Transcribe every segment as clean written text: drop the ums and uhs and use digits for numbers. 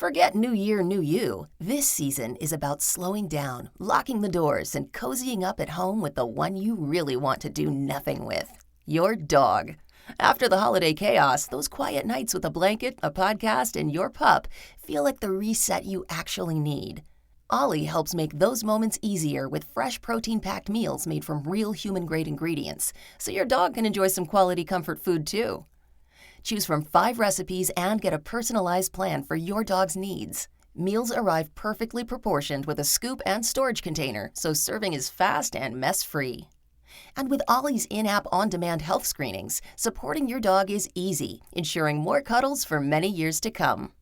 Forget New Year, New You. This season is about slowing down, locking the doors, and cozying up at home with the one you really want to do nothing with. Your dog. After the holiday chaos, those quiet nights with a blanket, a podcast, and your pup feel like the reset you actually need. Ollie helps make those moments easier with fresh protein-packed meals made from real human-grade ingredients, so your dog can enjoy some quality comfort food too. Choose from 5 recipes and get a personalized plan for your dog's needs. Meals arrive perfectly proportioned with a scoop and storage container, so serving is fast and mess-free. And with Ollie's in-app on-demand health screenings, supporting your dog is easy, ensuring more cuddles for many years to come.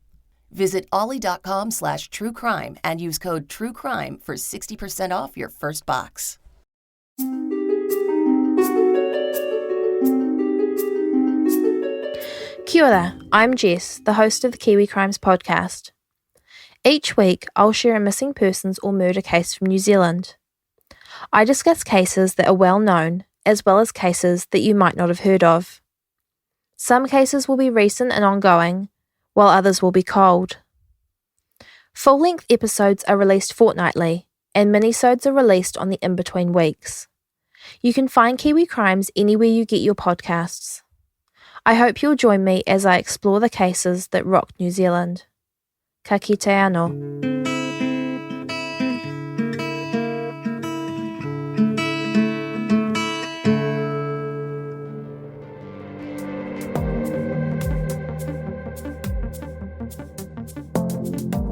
Visit ollie.com/truecrime and use code TRUECRIME for 60% off your first box. Kia ora, I'm Jess, the host of the Kiwi Crimes podcast. Each week, I'll share a missing persons or murder case from New Zealand. I discuss cases that are well known, as well as cases that you might not have heard of. Some cases will be recent and ongoing, while others will be cold. Full-length episodes are released fortnightly, and minisodes are released on the in-between weeks. You can find Kiwi Crimes anywhere you get your podcasts. I hope you'll join me as I explore the cases that rocked New Zealand. Ka kite anō.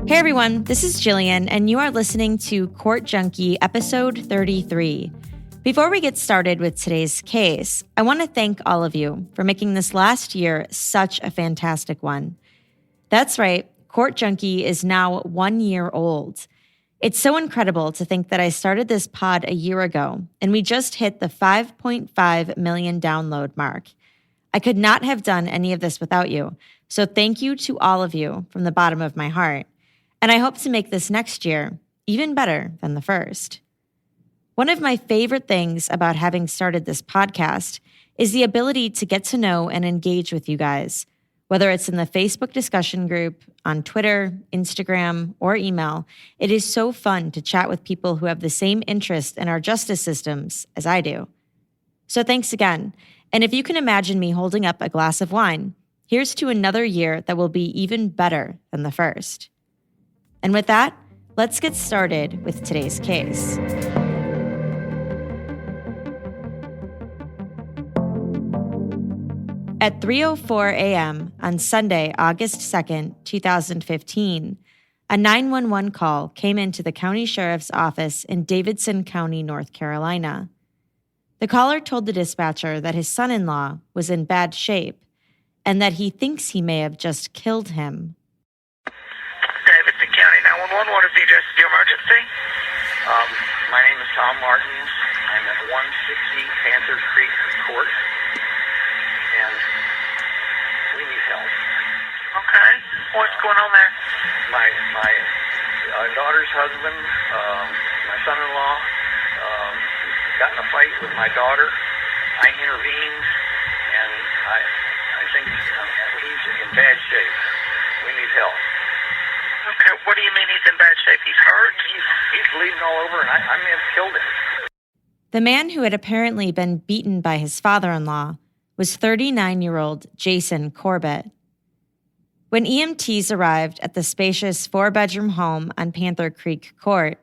Hey everyone, this is Jillian, and you are listening to Court Junkie, episode 33. Before we get started with today's case, I want to thank all of you for making this last year such a fantastic one. That's right, Court Junkie is now 1 year old. It's so incredible to think that I started this pod a year ago, and we just hit the 5.5 million download mark. I could not have done any of this without you, so thank you to all of you from the bottom of my heart. And I hope to make this next year even better than the first. One of my favorite things about having started this podcast is the ability to get to know and engage with you guys, whether it's in the Facebook discussion group, on Twitter, Instagram, or email. It is so fun to chat with people who have the same interest in our justice systems as I do. So thanks again. And if you can imagine me holding up a glass of wine, here's to another year that will be even better than the first. And with that, let's get started with today's case. At 3:04 a.m. on Sunday, August 2nd, 2015, a 911 call came into the county sheriff's office in Davidson County, North Carolina. The caller told the dispatcher that his son-in-law was in bad shape and that he thinks he may have just killed him. Davidson County 911, what is the address of your emergency? My name is Tom Martens. I'm at 160 Panther Creek Court, and we need help. Okay, what's going on there? My daughter's husband, my son-in-law, got in a fight with my daughter. I intervened, and I think he's in bad shape. We need help. Okay, what do you mean he's in bad shape? He's hurt? He's bleeding all over, and I may have killed him. The man who had apparently been beaten by his father-in-law was 39-year-old Jason Corbett. When EMTs arrived at the spacious 4-bedroom home on Panther Creek Court,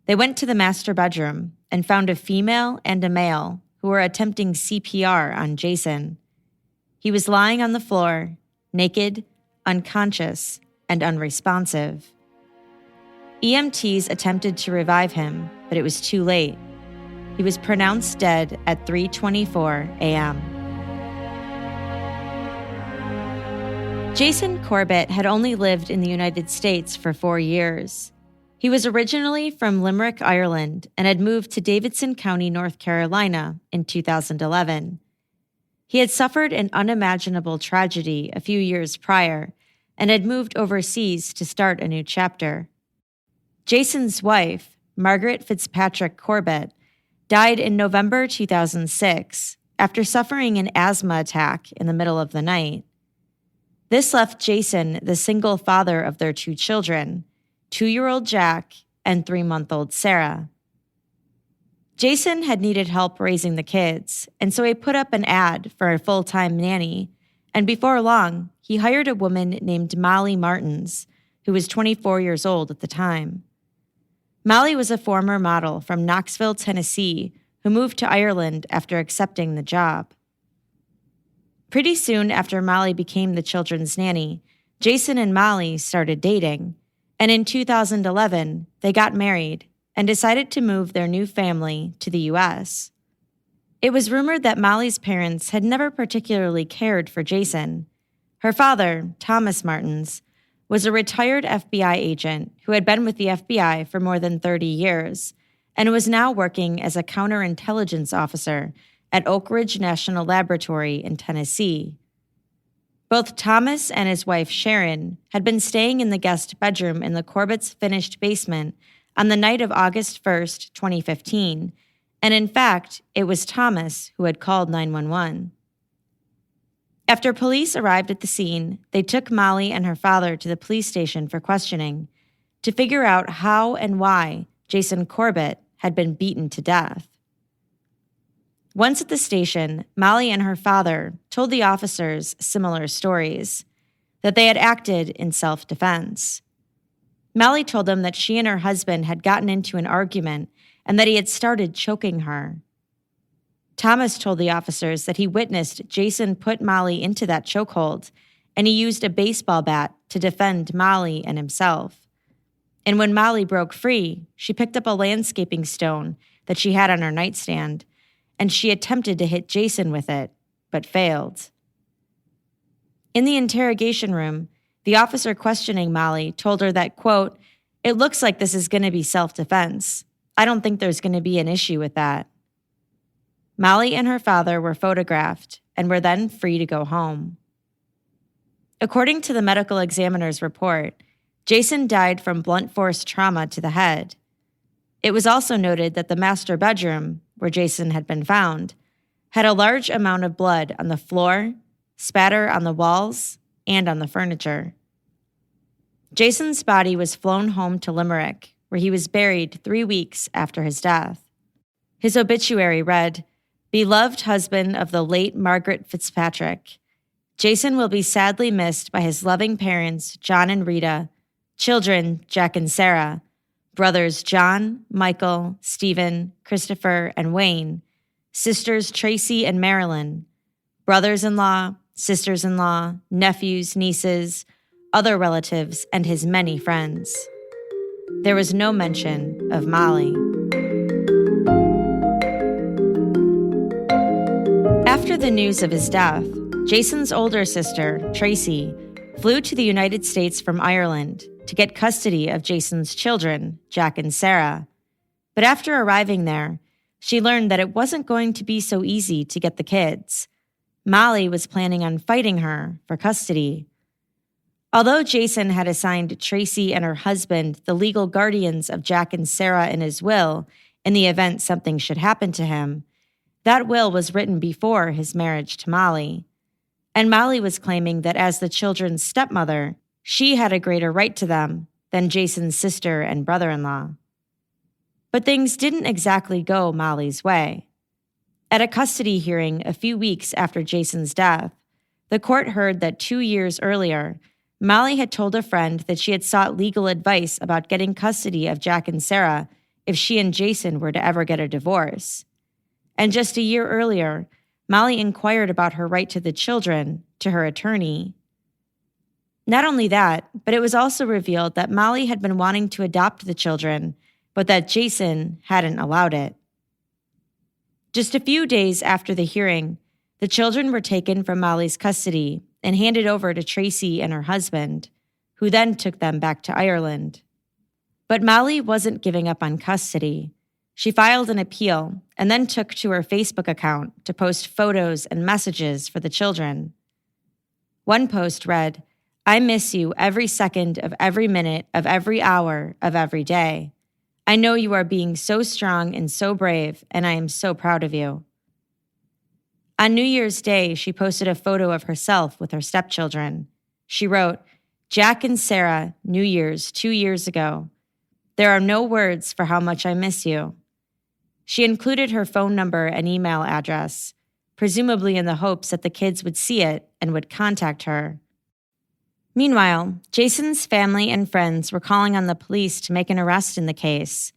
they went to the master bedroom and found a female and a male who were attempting CPR on Jason. He was lying on the floor, naked, unconscious, and unresponsive. EMTs attempted to revive him, but it was too late. He was pronounced dead at 3:24 a.m. Jason Corbett had only lived in the United States for 4 years. He was originally from Limerick, Ireland, and had moved to Davidson County, North Carolina in 2011. He had suffered an unimaginable tragedy a few years prior and had moved overseas to start a new chapter. Jason's wife, Margaret Fitzpatrick Corbett, died in November 2006 after suffering an asthma attack in the middle of the night. This left Jason the single father of their 2 children, 2-year-old Jack and 3-month-old Sarah. Jason had needed help raising the kids, and so he put up an ad for a full-time nanny, and before long, he hired a woman named Molly Martens, who was 24 years old at the time. Molly was a former model from Knoxville, Tennessee, who moved to Ireland after accepting the job. Pretty soon after Molly became the children's nanny, Jason and Molly started dating, and in 2011, they got married and decided to move their new family to the U.S. It was rumored that Molly's parents had never particularly cared for Jason. Her father, Thomas Martens, was a retired FBI agent who had been with the FBI for more than 30 years and was now working as a counterintelligence officer at Oak Ridge National Laboratory in Tennessee. Both Thomas and his wife Sharon had been staying in the guest bedroom in the Corbett's finished basement on the night of August 1st, 2015, and in fact, it was Thomas who had called 911. After police arrived at the scene, they took Molly and her father to the police station for questioning to figure out how and why Jason Corbett had been beaten to death. Once at the station, Molly and her father told the officers similar stories, that they had acted in self-defense. Molly told them that she and her husband had gotten into an argument and that he had started choking her. Thomas told the officers that he witnessed Jason put Molly into that chokehold, and he used a baseball bat to defend Molly and himself. And when Molly broke free, she picked up a landscaping stone that she had on her nightstand, and she attempted to hit Jason with it, but failed. In the interrogation room, the officer questioning Molly told her that, quote, "It looks like this is going to be self-defense. I don't think there's going to be an issue with that." Molly and her father were photographed and were then free to go home. According to the medical examiner's report, Jason died from blunt force trauma to the head. It was also noted that the master bedroom, where Jason had been found, had a large amount of blood on the floor, spatter on the walls, and on the furniture. Jason's body was flown home to Limerick, where he was buried 3 weeks after his death. His obituary read, "Beloved husband of the late Margaret Fitzpatrick, Jason will be sadly missed by his loving parents, John and Rita, children, Jack and Sarah, brothers John, Michael, Stephen, Christopher, and Wayne, sisters Tracy and Marilyn, brothers-in-law, sisters-in-law, nephews, nieces, other relatives, and his many friends." There was no mention of Molly. After the news of his death, Jason's older sister, Tracy, flew to the United States from Ireland to get custody of Jason's children, Jack and Sarah. But after arriving there, she learned that it wasn't going to be so easy to get the kids. Molly was planning on fighting her for custody. Although Jason had assigned Tracy and her husband the legal guardians of Jack and Sarah in his will in the event something should happen to him, that will was written before his marriage to Molly. And Molly was claiming that as the children's stepmother, she had a greater right to them than Jason's sister and brother-in-law. But things didn't exactly go Molly's way. At a custody hearing a few weeks after Jason's death, the court heard that 2 years earlier, Molly had told a friend that she had sought legal advice about getting custody of Jack and Sarah if she and Jason were to ever get a divorce. And just a year earlier, Molly inquired about her right to the children to her attorney. Not only that, but it was also revealed that Molly had been wanting to adopt the children, but that Jason hadn't allowed it. Just a few days after the hearing, the children were taken from Molly's custody and handed over to Tracy and her husband, who then took them back to Ireland. But Molly wasn't giving up on custody. She filed an appeal and then took to her Facebook account to post photos and messages for the children. One post read, "I miss you every second of every minute of every hour of every day. I know you are being so strong and so brave, and I am so proud of you." On New Year's Day, she posted a photo of herself with her stepchildren. She wrote, "Jack and Sarah, New Year's 2 years ago. There are no words for how much I miss you." She included her phone number and email address, presumably in the hopes that the kids would see it and would contact her. Meanwhile, Jason's family and friends were calling on the police to make an arrest in the case.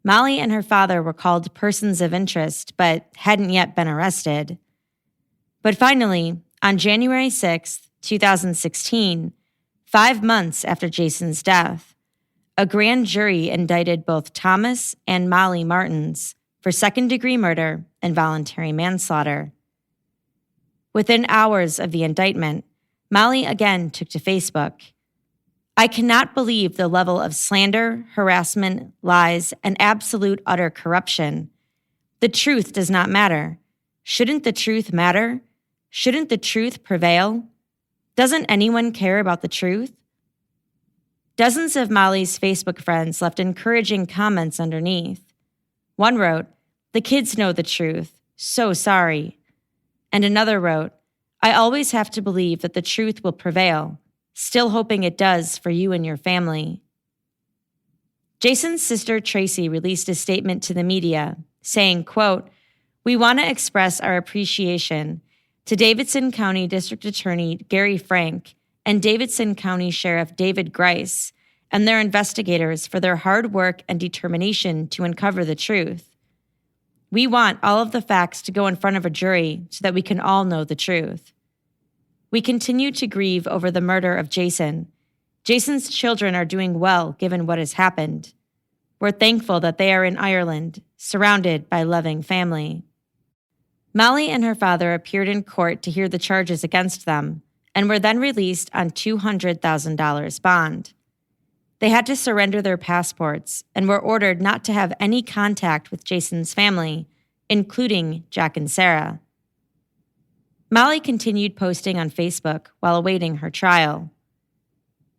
Molly and her father were called persons of interest, but hadn't yet been arrested. But finally, on January 6, 2016, 5 months after Jason's death, a grand jury indicted both Thomas and Molly Martens for second-degree murder and voluntary manslaughter. Within hours of the indictment, Molly again took to Facebook. "I cannot believe the level of slander, harassment, lies, and absolute utter corruption. The truth does not matter. Shouldn't the truth matter? Shouldn't the truth prevail? Doesn't anyone care about the truth?" Dozens of Molly's Facebook friends left encouraging comments underneath. One wrote, "The kids know the truth. So sorry." And another wrote, "I always have to believe that the truth will prevail. Still hoping it does for you and your family." Jason's sister Tracy released a statement to the media saying, quote, "We want to express our appreciation to Davidson County District Attorney Gary Frank and Davidson County Sheriff David Grice and their investigators for their hard work and determination to uncover the truth. We want all of the facts to go in front of a jury so that we can all know the truth. We continue to grieve over the murder of Jason. Jason's children are doing well given what has happened. We're thankful that they are in Ireland, surrounded by loving family." Molly and her father appeared in court to hear the charges against them and were then released on $200,000 bond. They had to surrender their passports and were ordered not to have any contact with Jason's family, including Jack and Sarah. Molly continued posting on Facebook while awaiting her trial.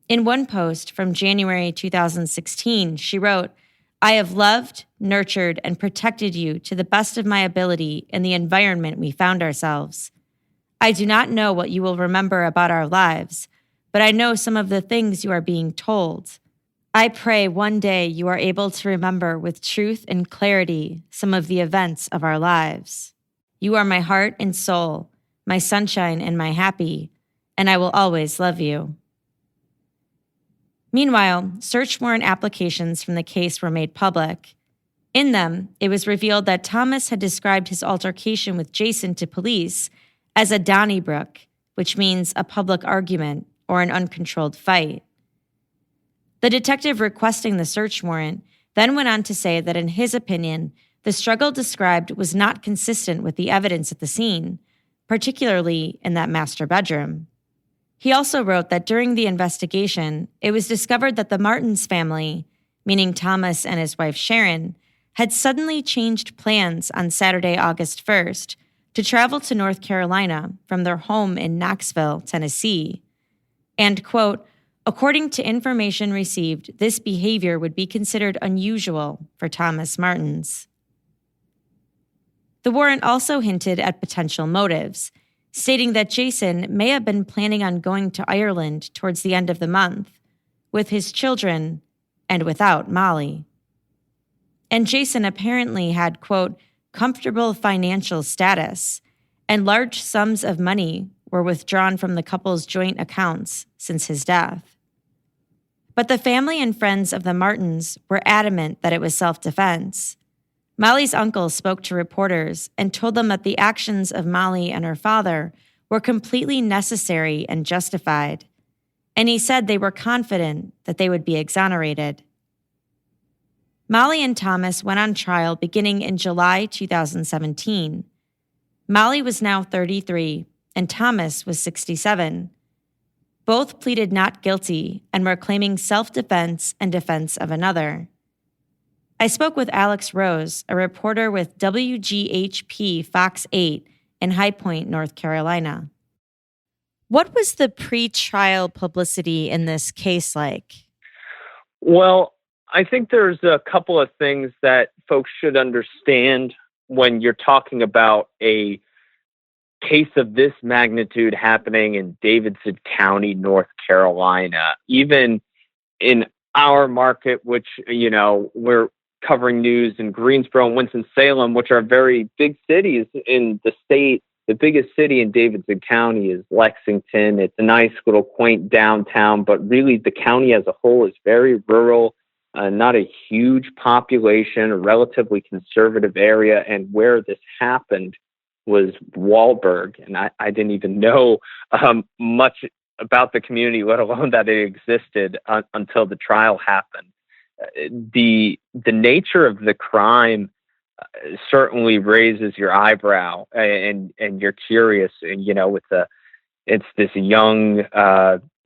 In one post from January 2016, she wrote, "I have loved, nurtured, and protected you to the best of my ability in the environment we found ourselves. I do not know what you will remember about our lives, but I know some of the things you are being told. I pray one day you are able to remember with truth and clarity some of the events of our lives. You are my heart and soul, my sunshine and my happy, and I will always love you." Meanwhile, search warrant applications from the case were made public. In them, it was revealed that Thomas had described his altercation with Jason to police as a Donnybrook, which means a public argument or an uncontrolled fight. The detective requesting the search warrant then went on to say that in his opinion, the struggle described was not consistent with the evidence at the scene, particularly in that master bedroom. He also wrote that during the investigation, it was discovered that the Martens family, meaning Thomas and his wife Sharon, had suddenly changed plans on Saturday, August 1st, to travel to North Carolina from their home in Knoxville, Tennessee. And, quote, "According to information received, this behavior would be considered unusual for Thomas Martens." The warrant also hinted at potential motives, stating that Jason may have been planning on going to Ireland towards the end of the month, with his children and without Molly. And Jason apparently had, quote, "comfortable financial status, and large sums of money were withdrawn from the couple's joint accounts since his death." But the family and friends of the Martens were adamant that it was self-defense. Molly's uncle spoke to reporters and told them that the actions of Molly and her father were completely necessary and justified, and he said they were confident that they would be exonerated. Molly and Thomas went on trial beginning in July 2017. Molly was now 33, and Thomas was 67. Both pleaded not guilty and were claiming self-defense and defense of another. I spoke with Alex Rose, a reporter with WGHP Fox 8 in High Point, North Carolina. What was the pre-trial publicity in this case like? Well, I think there's a couple of things that folks should understand when you're talking about a case of this magnitude happening in Davidson County, North Carolina, even in our market, which, we're covering news in Greensboro and Winston-Salem, which are very big cities in the state. The biggest city in Davidson County is Lexington. It's a nice little quaint downtown, but really the county as a whole is very rural, not a huge population, a relatively conservative area. And where this happened was Wahlberg. And I didn't even know much about the community, let alone that it existed until the trial happened. The nature of the crime certainly raises your eyebrow, and you're curious. And it's this young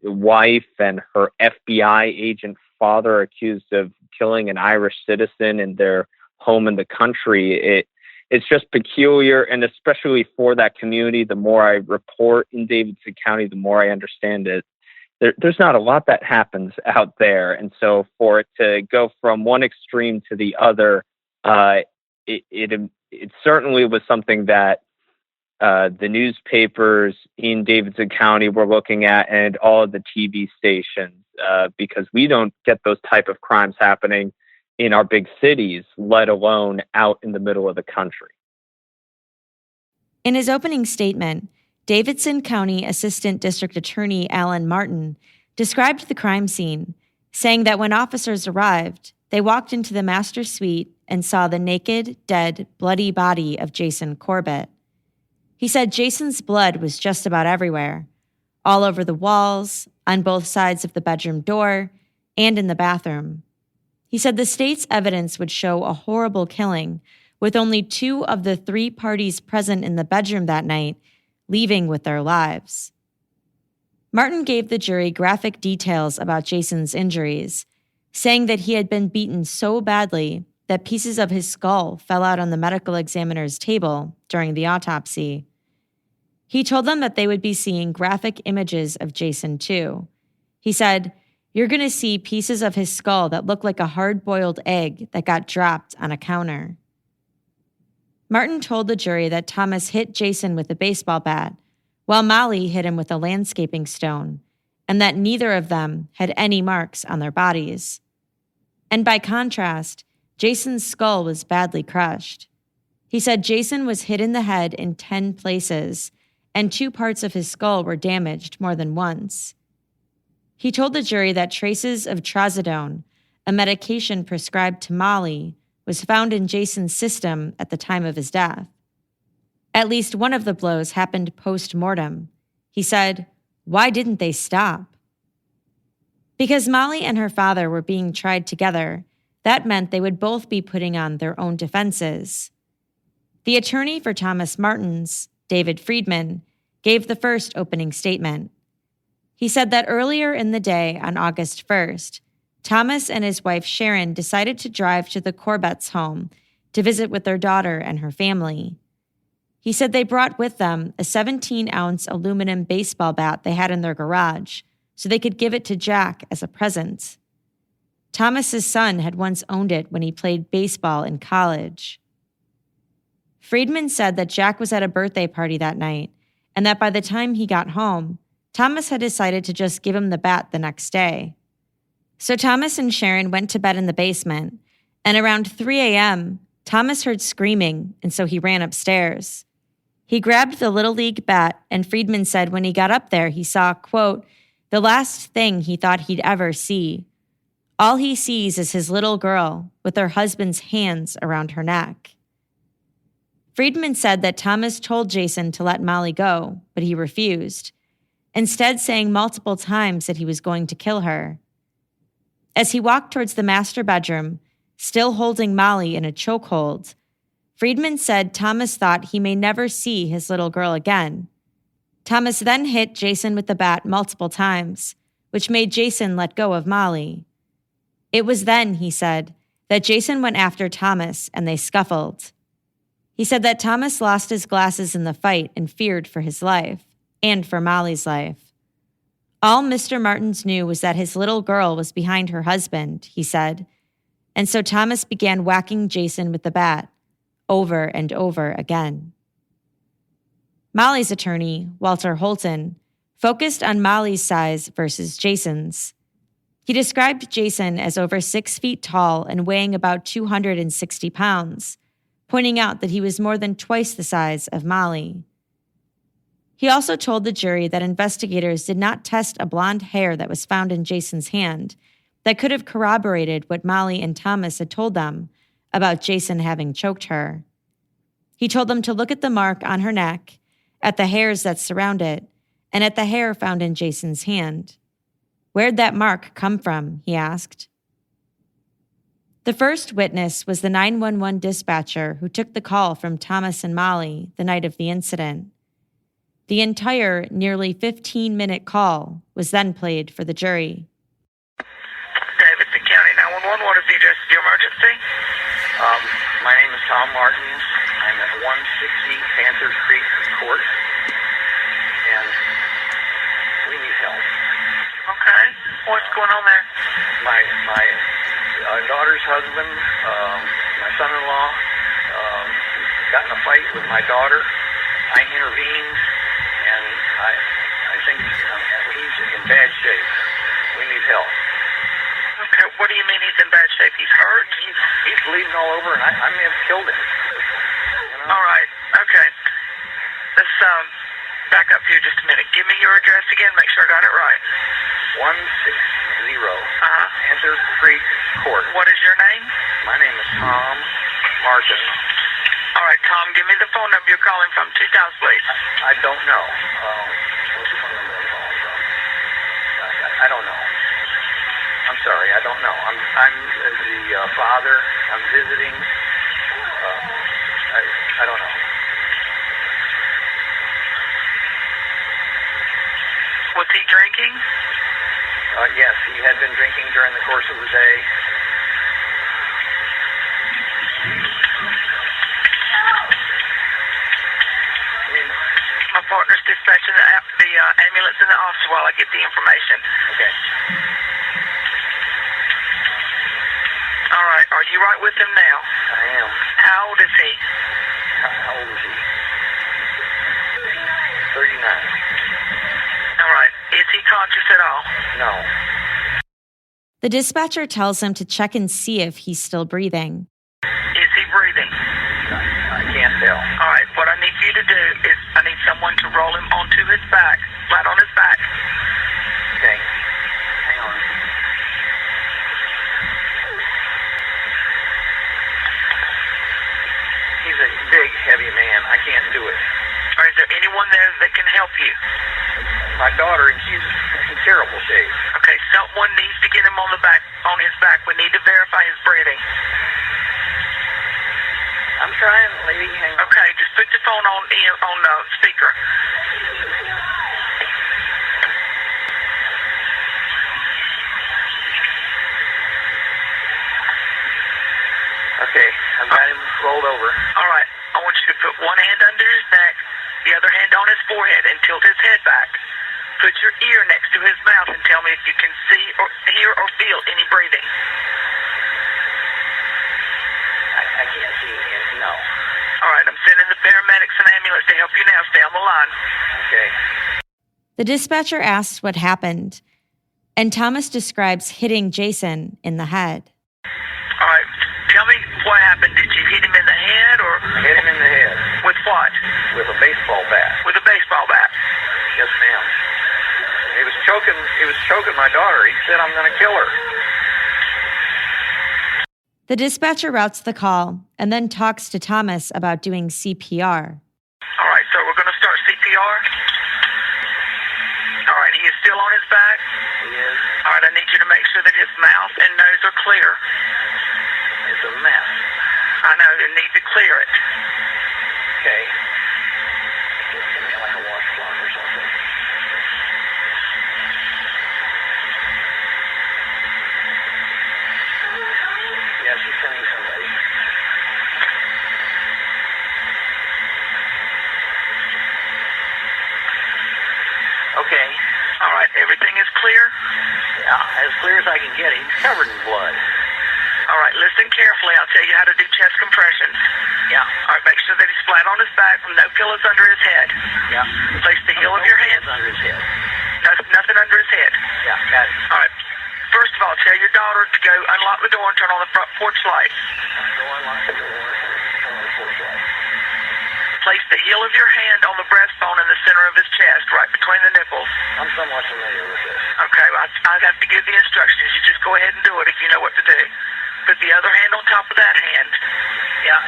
wife and her FBI agent father accused of killing an Irish citizen in their home in the country. It's just peculiar, and especially for that community, the more I report in Davidson County, the more I understand it. There's not a lot that happens out there. And so for it to go from one extreme to the other, it certainly was something that the newspapers in Davidson County were looking at, and all of the TV stations, because we don't get those type of crimes happening in our big cities, let alone out in the middle of the country. In his opening statement, Davidson County Assistant District Attorney Alan Martin described the crime scene, saying that when officers arrived, they walked into the master suite and saw the naked, dead, bloody body of Jason Corbett. He said Jason's blood was just about everywhere, all over the walls, on both sides of the bedroom door, and in the bathroom. He said the state's evidence would show a horrible killing, with only 2 of the 3 parties present in the bedroom that night leaving with their lives. Martin gave the jury graphic details about Jason's injuries, saying that he had been beaten so badly that pieces of his skull fell out on the medical examiner's table during the autopsy. He told them that they would be seeing graphic images of Jason too. He said, "You're going to see pieces of his skull that look like a hard-boiled egg that got dropped on a counter." Martin told the jury that Thomas hit Jason with a baseball bat, while Molly hit him with a landscaping stone, and that neither of them had any marks on their bodies. And by contrast, Jason's skull was badly crushed. He said Jason was hit in the head in 10 places, and 2 parts of his skull were damaged more than once. He told the jury that traces of trazodone, a medication prescribed to Molly, was found in Jason's system at the time of his death. At least one of the blows happened post-mortem. He said, "Why didn't they stop?" Because Molly and her father were being tried together, that meant they would both be putting on their own defenses. The attorney for Thomas Martens, David Friedman, gave the first opening statement. He said that earlier in the day on August 1st, Thomas and his wife Sharon decided to drive to the Corbetts' home to visit with their daughter and her family. He said they brought with them a 17-ounce aluminum baseball bat they had in their garage so they could give it to Jack as a present. Thomas's son had once owned it when he played baseball in college. Friedman said that Jack was at a birthday party that night, and that by the time he got home, Thomas had decided to just give him the bat the next day. So Thomas and Sharon went to bed in the basement, and around 3 a.m., Thomas heard screaming, and so he ran upstairs. He grabbed the Little League bat, and Friedman said when he got up there, he saw, quote, "the last thing he thought he'd ever see. All he sees is his little girl with her husband's hands around her neck." Friedman said that Thomas told Jason to let Molly go, but he refused, instead saying multiple times that he was going to kill her. As he walked towards the master bedroom, still holding Molly in a chokehold, Friedman said Thomas thought he may never see his little girl again. Thomas then hit Jason with the bat multiple times, which made Jason let go of Molly. It was then, he said, that Jason went after Thomas and they scuffled. He said that Thomas lost his glasses in the fight and feared for his life, and for Molly's life. All Mr. Martens knew was that his little girl was behind her husband, he said, and so Thomas began whacking Jason with the bat, over and over again. Molly's attorney, Walter Holton, focused on Molly's size versus Jason's. He described Jason as over 6 feet tall and weighing about 260 pounds, pointing out that he was more than twice the size of Molly. He also told the jury that investigators did not test a blonde hair that was found in Jason's hand that could have corroborated what Molly and Thomas had told them about Jason having choked her. He told them to look at the mark on her neck, at the hairs that surround it, and at the hair found in Jason's hand. "Where'd that mark come from?" he asked. The first witness was the 911 dispatcher who took the call from Thomas and Molly the night of the incident. The entire nearly 15-minute call was then played for the jury. Davidson County 911, what is the address of your emergency? My name is Tom Martens. I'm at 160 Panther Creek Court, and we need help. Okay, what's going on there? My daughter's husband, my son-in-law, got in a fight with my daughter. I intervened, and I think he's in bad shape. We need help. Okay, what do you mean he's in bad shape? He's hurt? He's bleeding all over, and I may have killed him. You know? All right, okay. Let's back up here just a minute. Give me your address again, make sure I got it right. 160 Uh-huh. Panther Creek Court. What is your name? My name is Tom Martens. All right, Tom, give me the phone number you're calling from. 2 times, please. I don't know. What's the phone number I'm calling from? I don't know. I'm sorry, I don't know. I'm the father. I'm visiting. I don't know. Was he drinking? Yes, he had been drinking during the course of the day. My partner's dispatching the ambulance and the officer while I get the information. Okay. All right, are you right with him now? I am. How old is he? How old is he? 39. All right, is he conscious at all? No. The dispatcher tells him to check and see if he's still breathing. Is he breathing? I can't tell. All right, what I need you to do is I need someone to roll him onto his back, flat on his back. Okay. Hang on. He's a big, heavy man. I can't do it. Or is there anyone there that can help you? My daughter, and she's in terrible shape. Okay, someone needs to get him on his back. We need to verify his breathing. I'm trying, lady. Hang on. Okay, just put your phone on speaker. Okay, I've got him rolled over. All right, I want you to put one hand under his neck, the other hand on his forehead, and tilt his head back. Put your ear next to his mouth and tell me if you can see or hear or feel any breathing. I can't see him, no. All right, I'm sending the paramedics and ambulance to help you now. Stay on the line. Okay. The dispatcher asks what happened, and Thomas describes hitting Jason in the head. All right, tell me what happened. Did you hit him in the head or? I hit him in the head. With what? With a baseball bat. With a baseball bat. Yes, ma'am. He was choking my daughter. He said, "I'm going to kill her." The dispatcher routes the call and then talks to Thomas about doing CPR. All right, so we're going to start CPR. All right, he is still on his back. He is. All right, I need you to make sure that his mouth and nose are clear. It's a mess. I know, you need to clear it. Okay. Give me like a washcloth or something. Yeah, she's sending somebody. Okay. All right, everything is clear? Yeah, as clear as I can get. He's covered in blood. All right, listen carefully. I'll tell you how to do chest compressions. Yeah. All right, make sure that he's flat on his back with no pillows under his head. Yeah. Place the heel of your hand. Under his head. Nothing under his head. Yeah, got it. All right. First of all, tell your daughter to go unlock the door and turn on the front porch light. Go unlock the door. Turn on the porch light. Place the heel of your hand on the breastbone in the center of his chest, right between the nipples. I'm somewhat familiar with this. Okay, well, I have to give the instructions. You just go ahead and do it if you know what to do. Put the other hand on top of that hand. Yeah.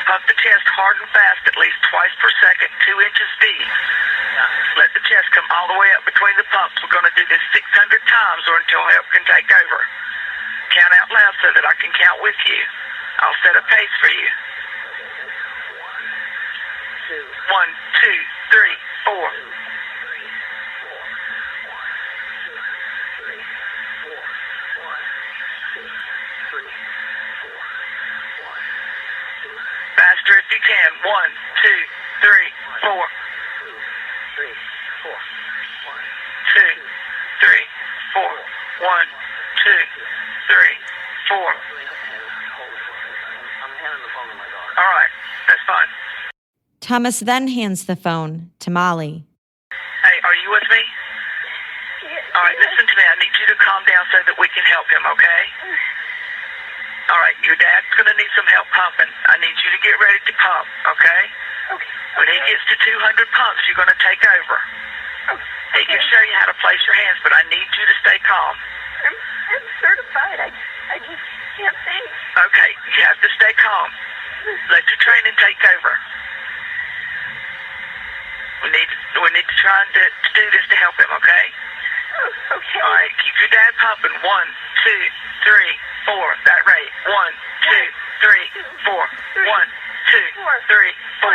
Pump the chest hard and fast, at least twice per second, 2 inches deep. Yeah. Let the chest come all the way up between the pumps. We're going to do this 600 times or until help can take over. Count out loud so that I can count with you. I'll set a pace for you. 1, 2, 3, 4. Faster if you can. 1, 2, 3, 4. 2, 3, 4. 1, 2, 3, 4. I'm handing the phone to my daughter. All right, that's fine. Thomas then hands the phone to Molly. Hey, are you with me? All right, listen to me. I need you to calm down so that we can help him, okay? All right, your dad's going to need some help pumping. I need you to get ready to pump, okay? Okay. When he gets to 200 pumps, you're going to take over. He can show you how to place your hands, but I need you to stay calm. I'm certified. I just can't think. Okay, you have to stay calm. Let your training take over. We need to try to do this to help him, okay? Oh, okay. All right, keep your dad pumping. 1, 2, 3, 4. That rate. 1, 2, 3, 4. 1, 2, 3, 4.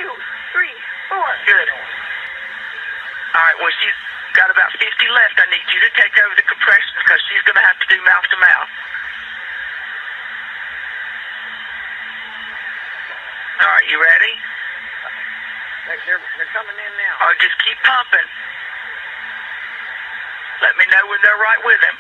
2, 3, 4. Good. All right, well, she's got about 50 left. I need you to take over the compressions because she's going to have to do mouth to mouth. All right, you ready? They're coming in now. All right, just keep pumping. Let me know when they're right with him.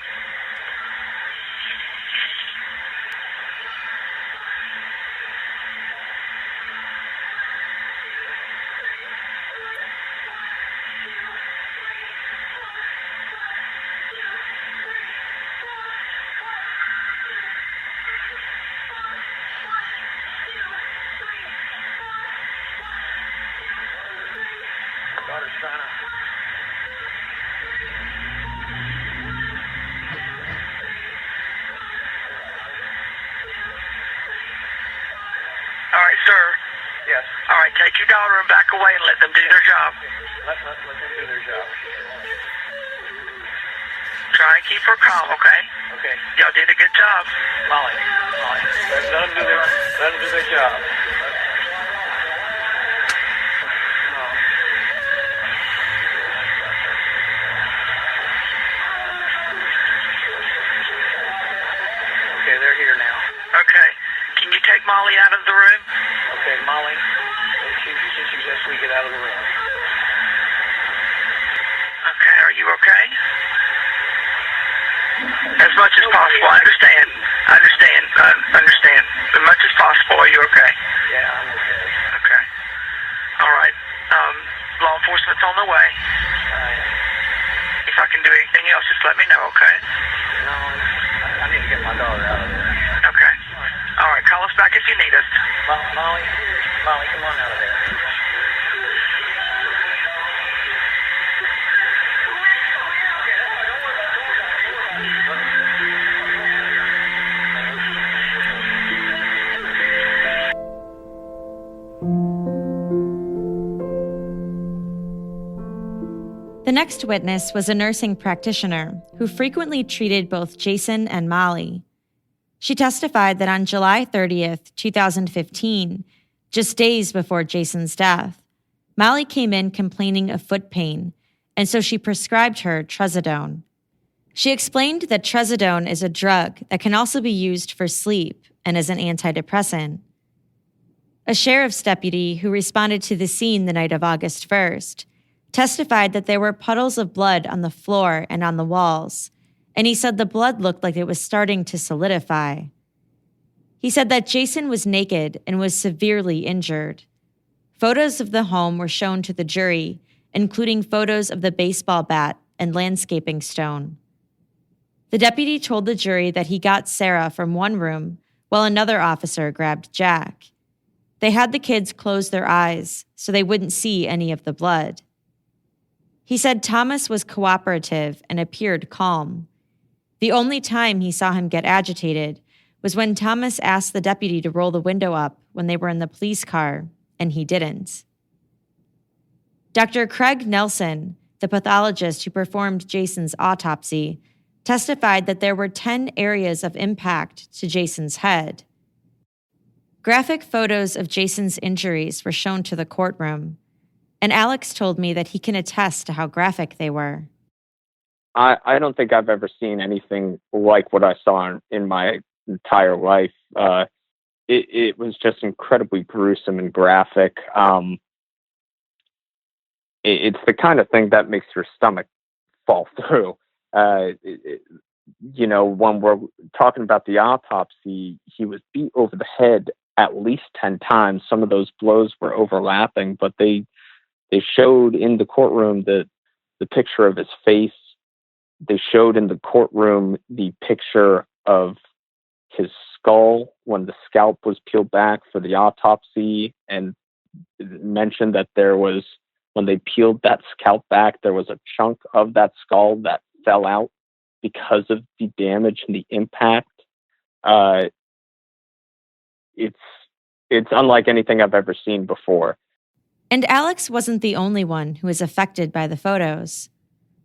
Daughter's trying to... All right, sir. Yes. All right, take your daughter and back away and let them do their job. Let them do their job. Try and keep her calm, okay? Okay. Y'all did a good job. Molly. Let them do their job. Okay, they're here now. Okay. Can you take Molly out of the room? Okay, Molly, she suggests we get out of the room. Okay, are you okay? As much as possible. I understand. As much as possible. Are you okay? Yeah, I'm okay. Okay. All right. Law enforcement's on the way. If I can do anything else, just let me know, okay? No, I need to get my daughter out of there. Okay. All right, call us back if you need us. Molly, come on out of there. The next witness was a nursing practitioner who frequently treated both Jason and Molly. She testified that on July 30th, 2015, just days before Jason's death, Molly came in complaining of foot pain, and so she prescribed her trazodone. She explained that trazodone is a drug that can also be used for sleep and as an antidepressant. A sheriff's deputy who responded to the scene the night of August 1st testified that there were puddles of blood on the floor and on the walls, and he said the blood looked like it was starting to solidify. He said that Jason was naked and was severely injured. Photos of the home were shown to the jury, including photos of the baseball bat and landscaping stone. The deputy told the jury that he got Sarah from one room while another officer grabbed Jack. They had the kids close their eyes so they wouldn't see any of the blood. He said Thomas was cooperative and appeared calm. The only time he saw him get agitated was when Thomas asked the deputy to roll the window up when they were in the police car, and he didn't. Dr. Craig Nelson, the pathologist who performed Jason's autopsy, testified that there were 10 areas of impact to Jason's head. Graphic photos of Jason's injuries were shown to the courtroom, and Alex told me that he can attest to how graphic they were. I don't think I've ever seen anything like what I saw in my entire life. It was just incredibly gruesome and graphic. It's the kind of thing that makes your stomach fall through. When we're talking about the autopsy, he was beat over the head at least 10 times. Some of those blows were overlapping, but they showed in the courtroom the picture of his face. They showed in the courtroom the picture of his skull when the scalp was peeled back for the autopsy, and mentioned that when they peeled that scalp back, there was a chunk of that skull that fell out because of the damage and the impact. It's unlike anything I've ever seen before. And Alex wasn't the only one who was affected by the photos.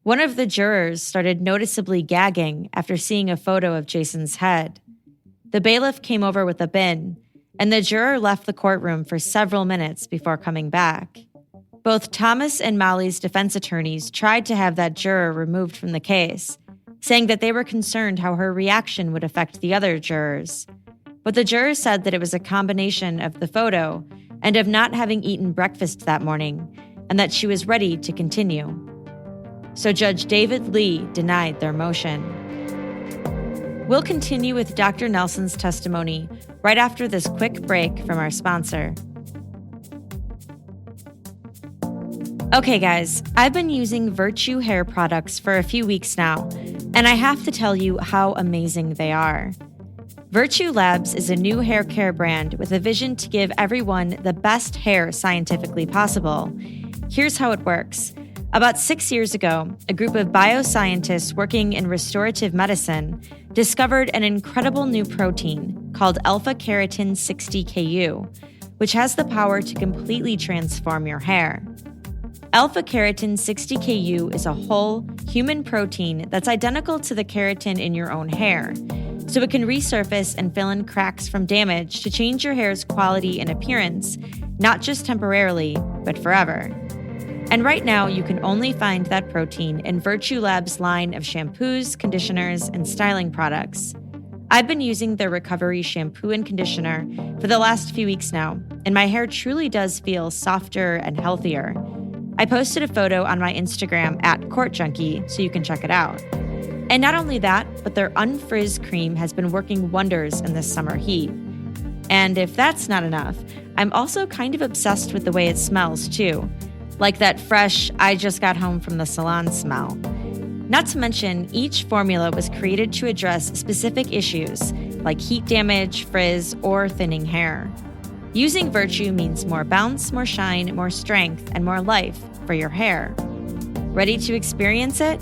One of the jurors started noticeably gagging after seeing a photo of Jason's head. The bailiff came over with a bin, and the juror left the courtroom for several minutes before coming back. Both Thomas and Molly's defense attorneys tried to have that juror removed from the case, saying that they were concerned how her reaction would affect the other jurors. But the jurors said that it was a combination of the photo and of not having eaten breakfast that morning, and that she was ready to continue. So Judge David Lee denied their motion. We'll continue with Dr. Nelson's testimony right after this quick break from our sponsor. Okay, guys, I've been using Virtue hair products for a few weeks now, and I have to tell you how amazing they are. Virtue Labs is a new hair care brand with a vision to give everyone the best hair scientifically possible. Here's how it works. About 6 years ago, a group of bioscientists working in restorative medicine discovered an incredible new protein called alpha-keratin 60Ku, which has the power to completely transform your hair. Alpha-keratin 60Ku is a whole, human protein that's identical to the keratin in your own hair, so it can resurface and fill in cracks from damage to change your hair's quality and appearance, not just temporarily, but forever. And right now, you can only find that protein in Virtue Labs' line of shampoos, conditioners, and styling products. I've been using their recovery shampoo and conditioner for the last few weeks now, and my hair truly does feel softer and healthier. I posted a photo on my Instagram @CourtJunkie, so you can check it out. And not only that, but their Unfrizz cream has been working wonders in this summer heat. And if that's not enough, I'm also kind of obsessed with the way it smells too. Like that fresh, I just got home from the salon smell. Not to mention, each formula was created to address specific issues like heat damage, frizz, or thinning hair. Using Virtue means more bounce, more shine, more strength, and more life for your hair. Ready to experience it?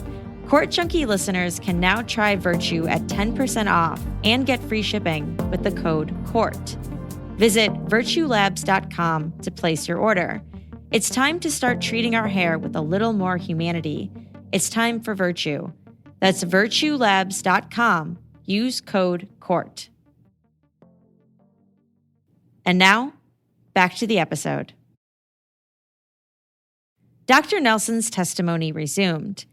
Court Junkie listeners can now try Virtue at 10% off and get free shipping with the code COURT. Visit virtuelabs.com to place your order. It's time to start treating our hair with a little more humanity. It's time for Virtue. That's virtuelabs.com. Use code COURT. And now, back to the episode. Dr. Nelson's testimony resumed.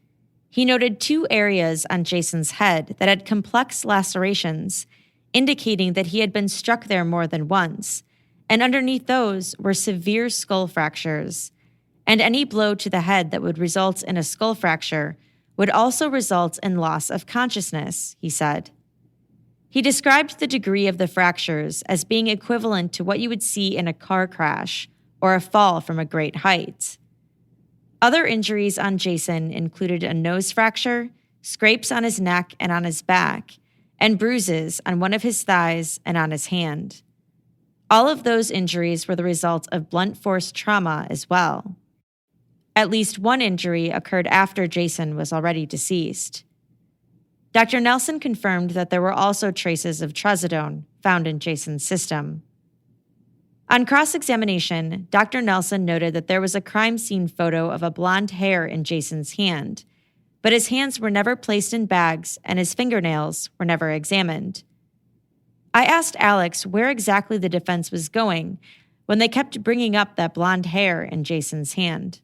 He noted 2 areas on Jason's head that had complex lacerations, indicating that he had been struck there more than once, and underneath those were severe skull fractures. And any blow to the head that would result in a skull fracture would also result in loss of consciousness, he said. He described the degree of the fractures as being equivalent to what you would see in a car crash or a fall from a great height. Other injuries on Jason included a nose fracture, scrapes on his neck and on his back, and bruises on one of his thighs and on his hand. All of those injuries were the result of blunt force trauma as well. At least one injury occurred after Jason was already deceased. Dr. Nelson confirmed that there were also traces of trazodone found in Jason's system. On cross-examination, Dr. Nelson noted that there was a crime scene photo of a blonde hair in Jason's hand, but his hands were never placed in bags and his fingernails were never examined. I asked Alex where exactly the defense was going when they kept bringing up that blonde hair in Jason's hand.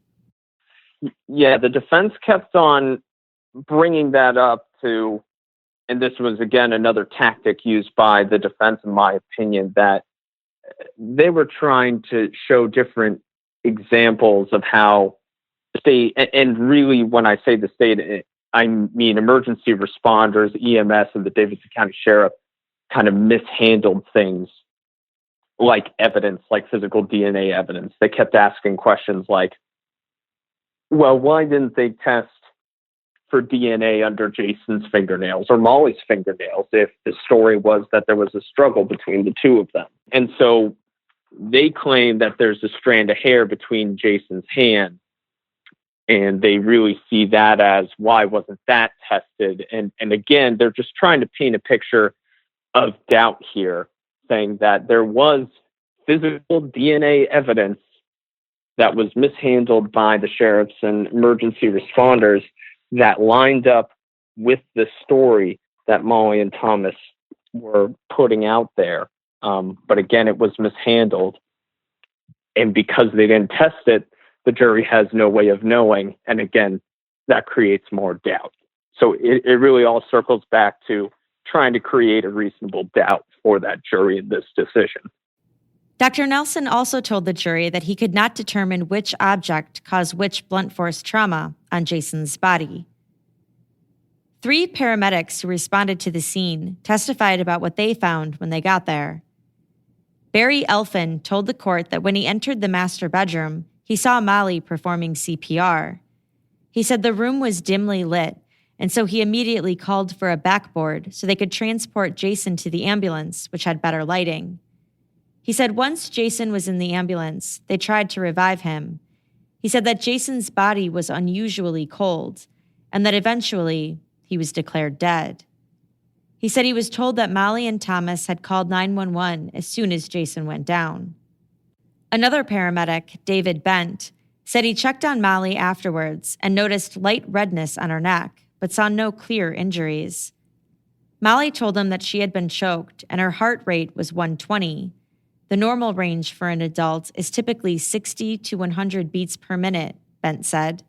Yeah, the defense kept on bringing that up to, and this was again another tactic used by the defense, in my opinion, that they were trying to show different examples of how the state, and really when I say the state, I mean emergency responders, EMS, and the Davidson County Sheriff kind of mishandled things like evidence, like physical DNA evidence. They kept asking questions like, well, why didn't they test for DNA under Jason's fingernails or Molly's fingernails if the story was that there was a struggle between the two of them? And so they claim that there's a strand of hair between Jason's hand, and they really see that as, why wasn't that tested? And again, they're just trying to paint a picture of doubt here, saying that there was physical DNA evidence that was mishandled by the sheriffs and emergency responders that lined up with the story that Molly and Thomas were putting out there. But again, it was mishandled. And because they didn't test it, the jury has no way of knowing. And again, that creates more doubt. So it really all circles back to trying to create a reasonable doubt for that jury in this decision. Dr. Nelson also told the jury that he could not determine which object caused which blunt force trauma on Jason's body. 3 paramedics who responded to the scene testified about what they found when they got there. Barry Elfin told the court that when he entered the master bedroom, he saw Molly performing CPR. He said the room was dimly lit, and so he immediately called for a backboard so they could transport Jason to the ambulance, which had better lighting. He said once Jason was in the ambulance, they tried to revive him. He said that Jason's body was unusually cold, and that eventually he was declared dead. He said he was told that Molly and Thomas had called 911 as soon as Jason went down. Another paramedic, David Bent, said he checked on Molly afterwards and noticed light redness on her neck, but saw no clear injuries. Molly told him that she had been choked and her heart rate was 120. The normal range for an adult is typically 60 to 100 beats per minute, Bent said.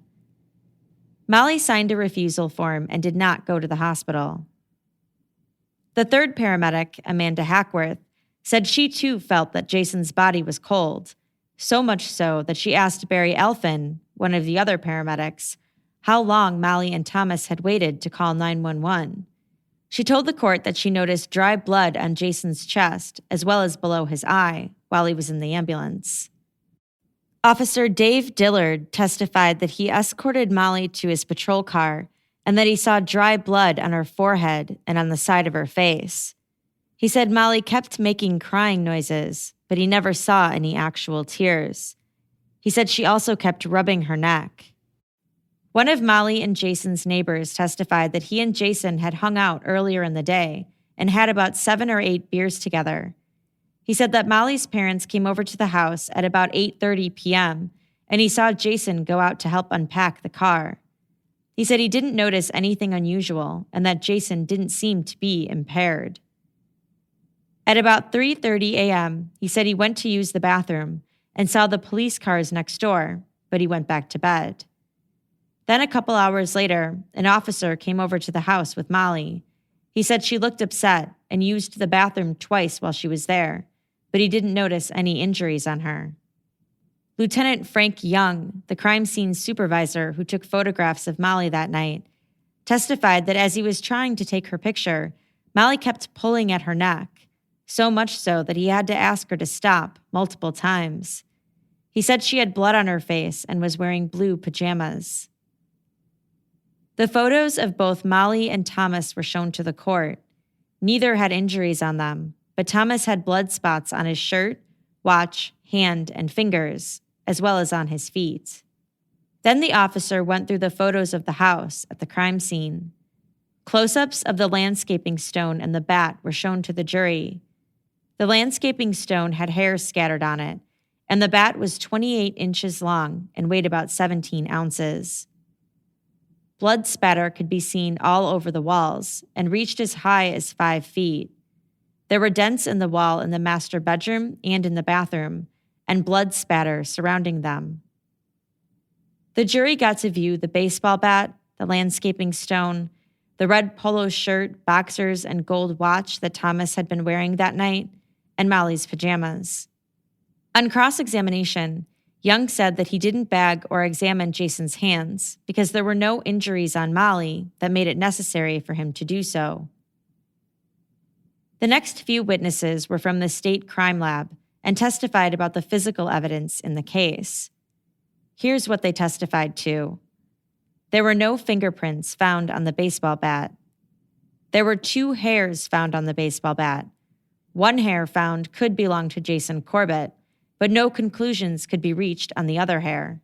Molly signed a refusal form and did not go to the hospital. The third paramedic, Amanda Hackworth, said she too felt that Jason's body was cold, so much so that she asked Barry Elfin, one of the other paramedics, how long Molly and Thomas had waited to call 911. She told the court that she noticed dry blood on Jason's chest as well as below his eye while he was in the ambulance. Officer Dave Dillard testified that he escorted Molly to his patrol car and that he saw dry blood on her forehead and on the side of her face. He said Molly kept making crying noises, but he never saw any actual tears. He said she also kept rubbing her neck. One of Molly and Jason's neighbors testified that he and Jason had hung out earlier in the day and had about 7 or 8 beers together. He said that Molly's parents came over to the house at about 8:30 p.m., and he saw Jason go out to help unpack the car. He said he didn't notice anything unusual and that Jason didn't seem to be impaired. At about 3:30 a.m., he said he went to use the bathroom and saw the police cars next door, but he went back to bed. Then a couple hours later, an officer came over to the house with Molly. He said she looked upset and used the bathroom twice while she was there, but he didn't notice any injuries on her. Lieutenant Frank Young, the crime scene supervisor who took photographs of Molly that night, testified that as he was trying to take her picture, Molly kept pulling at her neck, so much so that he had to ask her to stop multiple times. He said she had blood on her face and was wearing blue pajamas. The photos of both Molly and Thomas were shown to the court. Neither had injuries on them, but Thomas had blood spots on his shirt, watch, hand, and fingers, as well as on his feet. Then the officer went through the photos of the house at the crime scene. Close-ups of the landscaping stone and the bat were shown to the jury. The landscaping stone had hairs scattered on it, and the bat was 28 inches long and weighed about 17 ounces. Blood spatter could be seen all over the walls and reached as high as 5 feet. There were dents in the wall in the master bedroom and in the bathroom, and blood spatter surrounding them. The jury got to view the baseball bat, the landscaping stone, the red polo shirt, boxers, and gold watch that Thomas had been wearing that night, and Molly's pajamas. On cross-examination, Young said that he didn't bag or examine Jason's hands because there were no injuries on Molly that made it necessary for him to do so. The next few witnesses were from the state crime lab and testified about the physical evidence in the case. Here's what they testified to. There were no fingerprints found on the baseball bat. There were 2 hairs found on the baseball bat. 1 hair found could belong to Jason Corbett, but no conclusions could be reached on the other hair.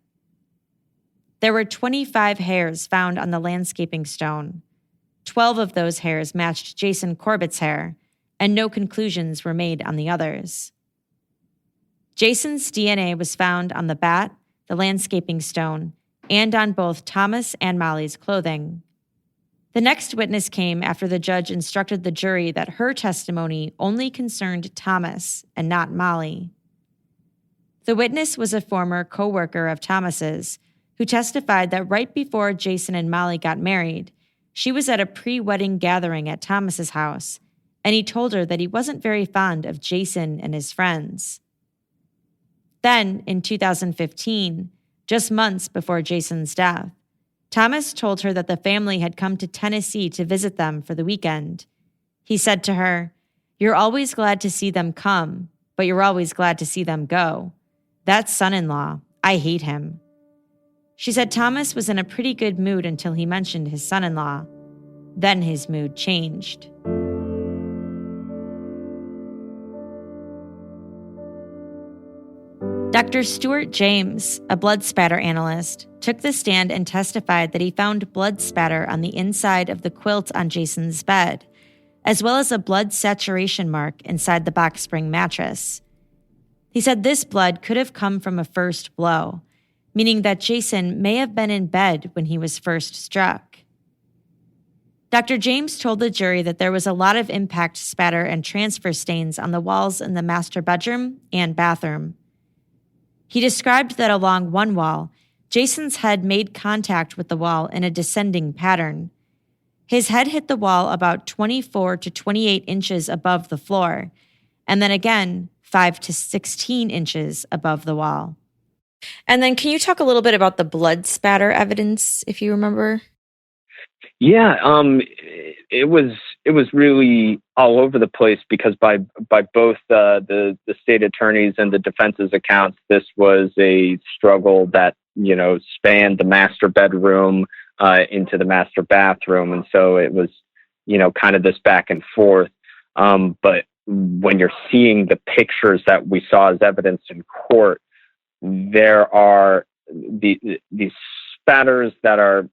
There were 25 hairs found on the landscaping stone. 12 of those hairs matched Jason Corbett's hair, and no conclusions were made on the others. Jason's DNA was found on the bat, the landscaping stone, and on both Thomas and Molly's clothing. The next witness came after the judge instructed the jury that her testimony only concerned Thomas and not Molly. The witness was a former co-worker of Thomas's who testified that right before Jason and Molly got married, she was at a pre-wedding gathering at Thomas's house, and he told her that he wasn't very fond of Jason and his friends. Then, in 2015, just months before Jason's death, Thomas told her that the family had come to Tennessee to visit them for the weekend. He said to her, "You're always glad to see them come, but you're always glad to see them go. That son-in-law, I hate him." She said Thomas was in a pretty good mood until he mentioned his son-in-law. Then his mood changed. Dr. Stuart James, a blood spatter analyst, took the stand and testified that he found blood spatter on the inside of the quilt on Jason's bed, as well as a blood saturation mark inside the box spring mattress. He said this blood could have come from a first blow, meaning that Jason may have been in bed when he was first struck. Dr. James told the jury that there was a lot of impact spatter and transfer stains on the walls in the master bedroom and bathroom. He described that along one wall, Jason's head made contact with the wall in a descending pattern. His head hit the wall about 24 to 28 inches above the floor, and then again 5 to 16 inches above the wall. And then can you talk a little bit about the blood spatter evidence, if you remember? Yeah, it was really all over the place because by both the state attorneys and the defense's accounts, this was a struggle that spanned the master bedroom into the master bathroom, and so it was kind of this back and forth. But when you're seeing the pictures that we saw as evidence in court, there are these spatters that are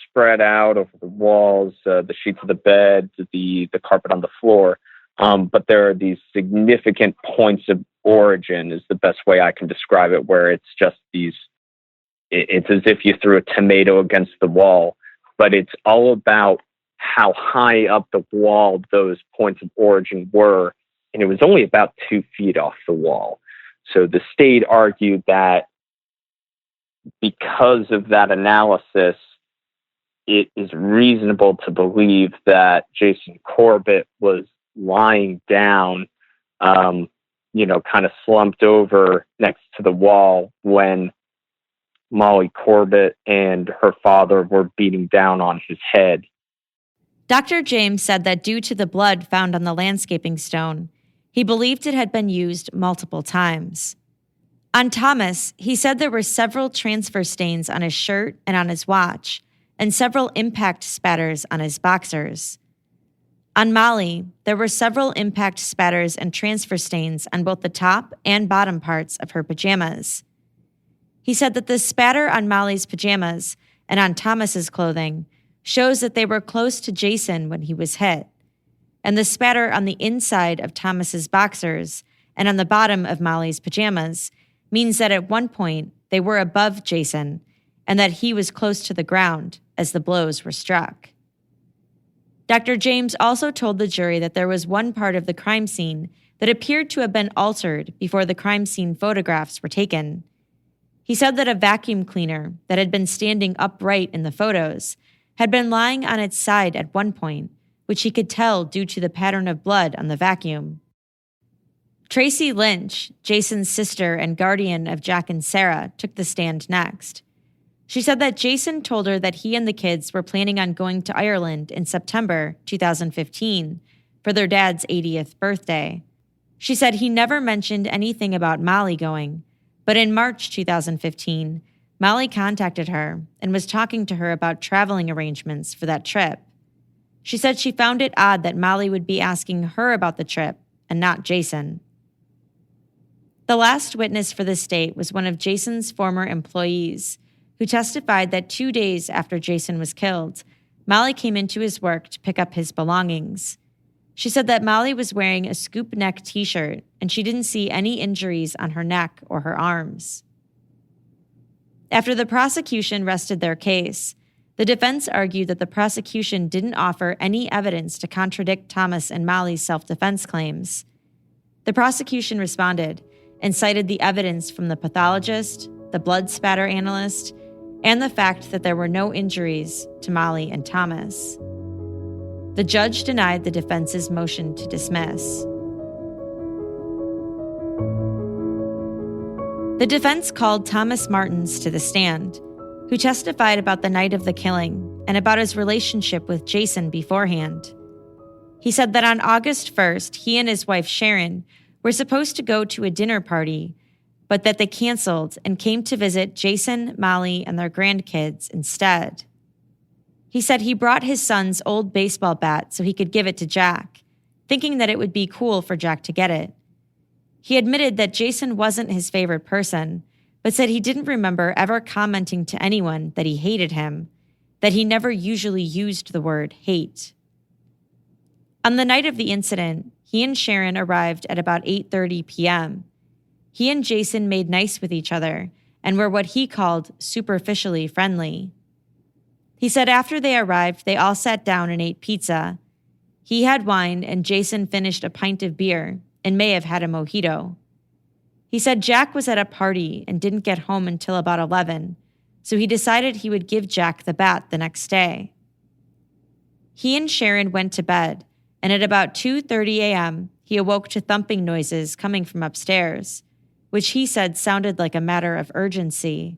spread out over the walls, the sheets of the bed, the carpet on the floor. But there are these significant points of origin is the best way I can describe it, where it's just it's as if you threw a tomato against the wall, but it's all about how high up the wall those points of origin were. And it was only about 2 feet off the wall. So the state argued that because of that analysis, it is reasonable to believe that Jason Corbett was lying down, kind of slumped over next to the wall when Molly Corbett and her father were beating down on his head. Dr. James said that due to the blood found on the landscaping stone, he believed it had been used multiple times. On Thomas, he said there were several transfer stains on his shirt and on his watch, and several impact spatters on his boxers. On Molly, there were several impact spatters and transfer stains on both the top and bottom parts of her pajamas. He said that the spatter on Molly's pajamas and on Thomas's clothing shows that they were close to Jason when he was hit, and the spatter on the inside of Thomas's boxers and on the bottom of Molly's pajamas means that at one point they were above Jason and that he was close to the ground as the blows were struck. Dr. James also told the jury that there was one part of the crime scene that appeared to have been altered before the crime scene photographs were taken. He said that a vacuum cleaner that had been standing upright in the photos had been lying on its side at one point, which he could tell due to the pattern of blood on the vacuum. Tracy Lynch, Jason's sister and guardian of Jack and Sarah, took the stand next. She said that Jason told her that he and the kids were planning on going to Ireland in September 2015 for their dad's 80th birthday. She said he never mentioned anything about Molly going, but in March 2015, Molly contacted her and was talking to her about traveling arrangements for that trip. She said she found it odd that Molly would be asking her about the trip and not Jason. The last witness for the state was one of Jason's former employees, who testified that 2 days after Jason was killed, Molly came into his work to pick up his belongings. She said that Molly was wearing a scoop neck t-shirt and she didn't see any injuries on her neck or her arms. After the prosecution rested their case, the defense argued that the prosecution didn't offer any evidence to contradict Thomas and Molly's self-defense claims. The prosecution responded and cited the evidence from the pathologist, the blood spatter analyst, and the fact that there were no injuries to Molly and Thomas. The judge denied the defense's motion to dismiss. The defense called Thomas Martens to the stand, who testified about the night of the killing and about his relationship with Jason beforehand. He said that on August 1st, he and his wife Sharon were supposed to go to a dinner party, but that they canceled and came to visit Jason, Molly, and their grandkids instead. He said he brought his son's old baseball bat so he could give it to Jack, thinking that it would be cool for Jack to get it. He admitted that Jason wasn't his favorite person, but said he didn't remember ever commenting to anyone that he hated him, that he never usually used the word hate. On the night of the incident, he and Sharon arrived at about 8:30 p.m. He and Jason made nice with each other and were what he called superficially friendly. He said after they arrived, they all sat down and ate pizza. He had wine and Jason finished a pint of beer and may have had a mojito. He said Jack was at a party and didn't get home until about 11, so he decided he would give Jack the bat the next day. He and Sharon went to bed, and at about 2:30 a.m., he awoke to thumping noises coming from upstairs, which he said sounded like a matter of urgency.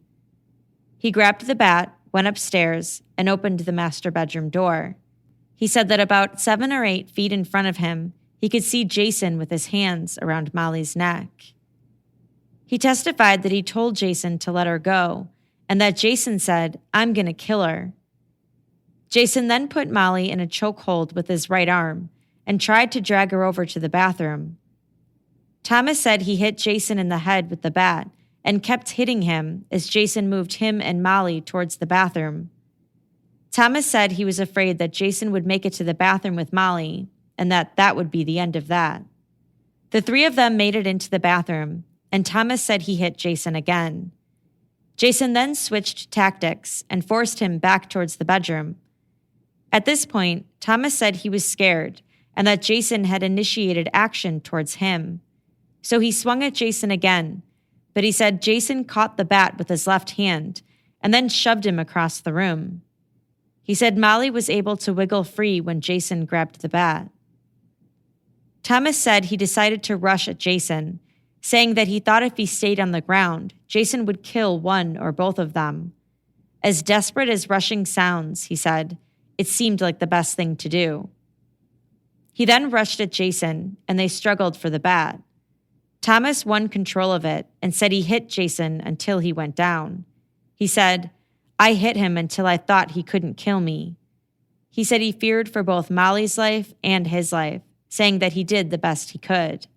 He grabbed the bat, went upstairs, and opened the master bedroom door. He said that about 7 or 8 feet in front of him, he could see Jason with his hands around Molly's neck. He testified that he told Jason to let her go, and that Jason said, "I'm gonna kill her." Jason then put Molly in a chokehold with his right arm and tried to drag her over to the bathroom. Thomas said he hit Jason in the head with the bat and kept hitting him as Jason moved him and Molly towards the bathroom. Thomas said he was afraid that Jason would make it to the bathroom with Molly and that would be the end of that. The three of them made it into the bathroom, and Thomas said he hit Jason again. Jason then switched tactics and forced him back towards the bedroom. At this point, Thomas said he was scared and that Jason had initiated action towards him. So he swung at Jason again, but he said Jason caught the bat with his left hand and then shoved him across the room. He said Molly was able to wiggle free when Jason grabbed the bat. Thomas said he decided to rush at Jason, saying that he thought if he stayed on the ground, Jason would kill one or both of them. As desperate as rushing sounds, he said, it seemed like the best thing to do. He then rushed at Jason, and they struggled for the bat. Thomas won control of it and said he hit Jason until he went down. He said, I hit him until I thought he couldn't kill me. He said he feared for both Molly's life and his life, saying that he did the best he could.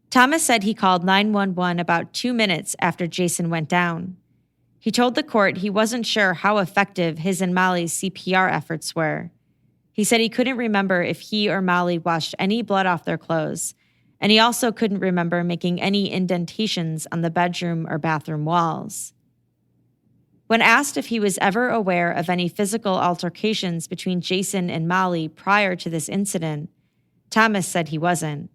Thomas said he called 911 about 2 minutes after Jason went down. He told the court he wasn't sure how effective his and Molly's CPR efforts were. He said he couldn't remember if he or Molly washed any blood off their clothes, and he also couldn't remember making any indentations on the bedroom or bathroom walls. When asked if he was ever aware of any physical altercations between Jason and Molly prior to this incident, Thomas said he wasn't.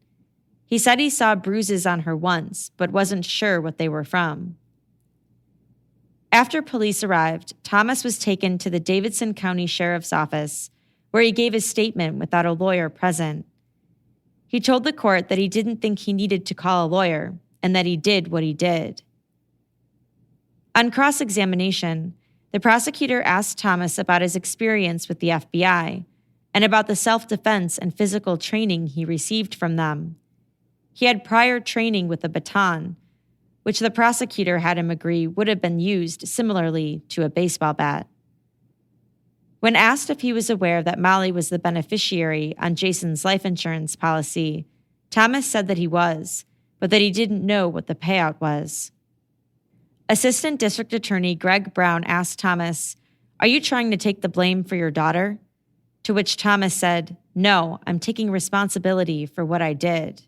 He said he saw bruises on her once, but wasn't sure what they were from. After police arrived, Thomas was taken to the Davidson County Sheriff's Office, where he gave his statement without a lawyer present. He told the court that he didn't think he needed to call a lawyer, and that he did what he did. On cross-examination, the prosecutor asked Thomas about his experience with the FBI and about the self-defense and physical training he received from them. He had prior training with a baton, which the prosecutor had him agree would have been used similarly to a baseball bat. When asked if he was aware that Molly was the beneficiary on Jason's life insurance policy, Thomas said that he was, but that he didn't know what the payout was. Assistant District Attorney Greg Brown asked Thomas, "Are you trying to take the blame for your daughter?" To which Thomas said, "No, I'm taking responsibility for what I did."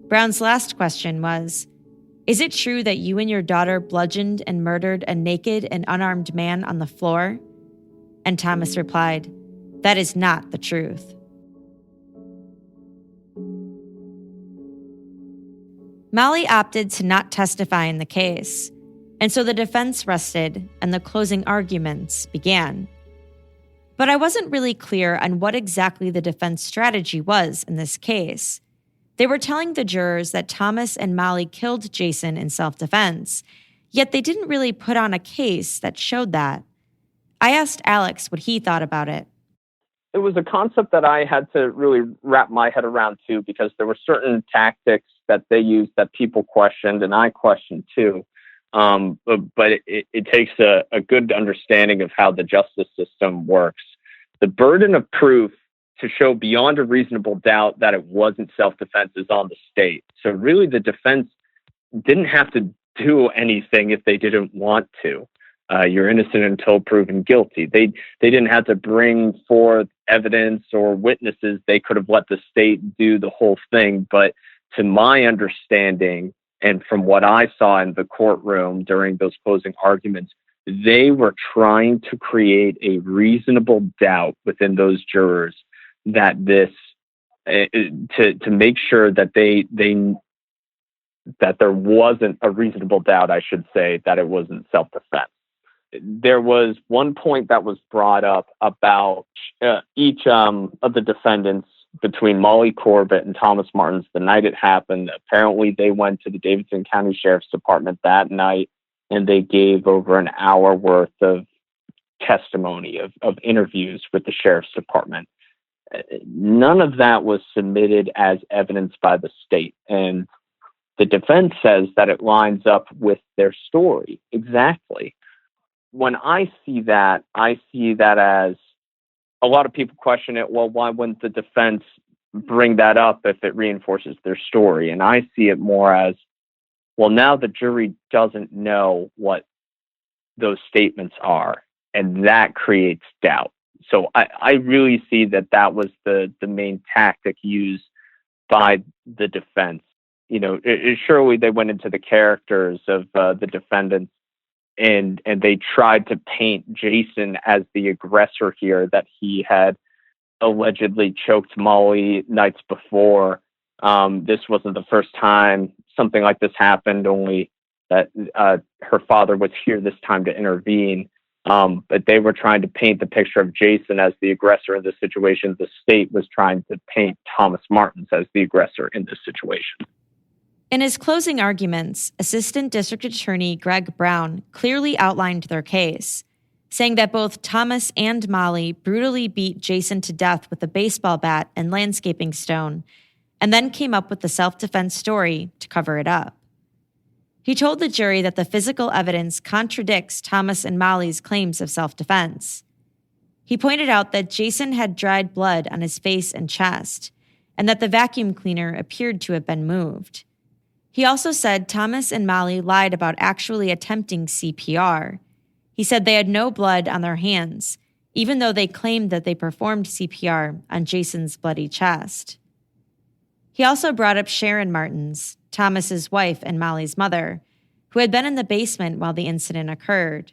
Brown's last question was, "Is it true that you and your daughter bludgeoned and murdered a naked and unarmed man on the floor?" And Thomas replied, "That is not the truth." Molly opted to not testify in the case, and so the defense rested and the closing arguments began. But I wasn't really clear on what exactly the defense strategy was in this case. They were telling the jurors that Thomas and Molly killed Jason in self-defense, yet they didn't really put on a case that showed that. I asked Alex what he thought about it. It was a concept that I had to really wrap my head around too, because there were certain tactics that they used that people questioned, and I questioned too. But it takes a good understanding of how the justice system works. The burden of proof to show beyond a reasonable doubt that it wasn't self-defense is on the state. So really the defense didn't have to do anything if they didn't want to. You're innocent until proven guilty. They didn't have to bring forth evidence or witnesses. They could have let the state do the whole thing. But to my understanding, and from what I saw in the courtroom during those closing arguments, they were trying to create a reasonable doubt within those jurors that this, to make sure that that there wasn't a reasonable doubt, I should say, that it wasn't self-defense. There was one point that was brought up about each of the defendants between Molly Corbett and Thomas Martens the night it happened. Apparently, they went to the Davidson County Sheriff's Department that night, and they gave over an hour worth of testimony, of interviews with the Sheriff's Department. None of that was submitted as evidence by the state. And the defense says that it lines up with their story. Exactly. When I see that as a lot of people question it. Well, why wouldn't the defense bring that up if it reinforces their story? And I see it more as, well, now the jury doesn't know what those statements are, and that creates doubt. So I really see that was the main tactic used by the defense. You know, surely they went into the characters of the defendants, and they tried to paint Jason as the aggressor here, that he had allegedly choked Molly nights before. This wasn't the first time something like this happened, only that her father was here this time to intervene. But they were trying to paint the picture of Jason as the aggressor in this situation. The state was trying to paint Thomas Martens as the aggressor in this situation. In his closing arguments, Assistant District Attorney Greg Brown clearly outlined their case, saying that both Thomas and Molly brutally beat Jason to death with a baseball bat and landscaping stone, and then came up with the self-defense story to cover it up. He told the jury that the physical evidence contradicts Thomas and Molly's claims of self-defense. He pointed out that Jason had dried blood on his face and chest, and that the vacuum cleaner appeared to have been moved. He also said Thomas and Molly lied about actually attempting CPR. He said they had no blood on their hands, even though they claimed that they performed CPR on Jason's bloody chest. He also brought up Sharon Martens, Thomas's wife and Molly's mother, who had been in the basement while the incident occurred.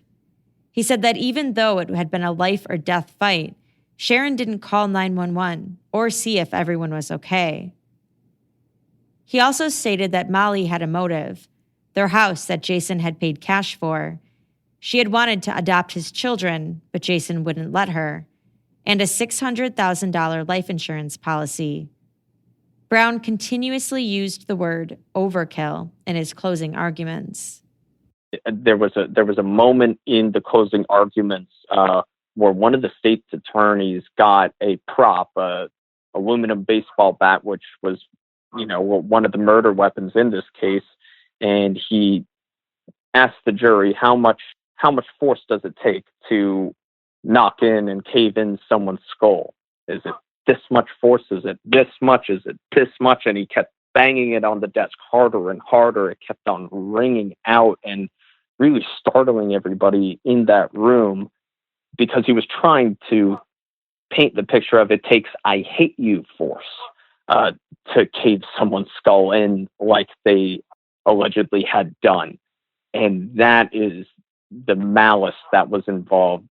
He said that even though it had been a life or death fight, Sharon didn't call 911 or see if everyone was okay. He also stated that Molly had a motive, their house that Jason had paid cash for. She had wanted to adopt his children, but Jason wouldn't let her, and a $600,000 life insurance policy. Brown continuously used the word overkill in his closing arguments. There was a moment in the closing arguments where one of the state's attorneys got a prop, aluminum baseball bat, which was, one of the murder weapons in this case, and he asked the jury how much force does it take to knock in and cave in someone's skull? Is it this much force? Is it this much? Is it this much? And he kept banging it on the desk harder and harder. It kept on ringing out and really startling everybody in that room, because he was trying to paint the picture of it takes I hate you force to cave someone's skull in like they allegedly had done. And that is the malice that was involved.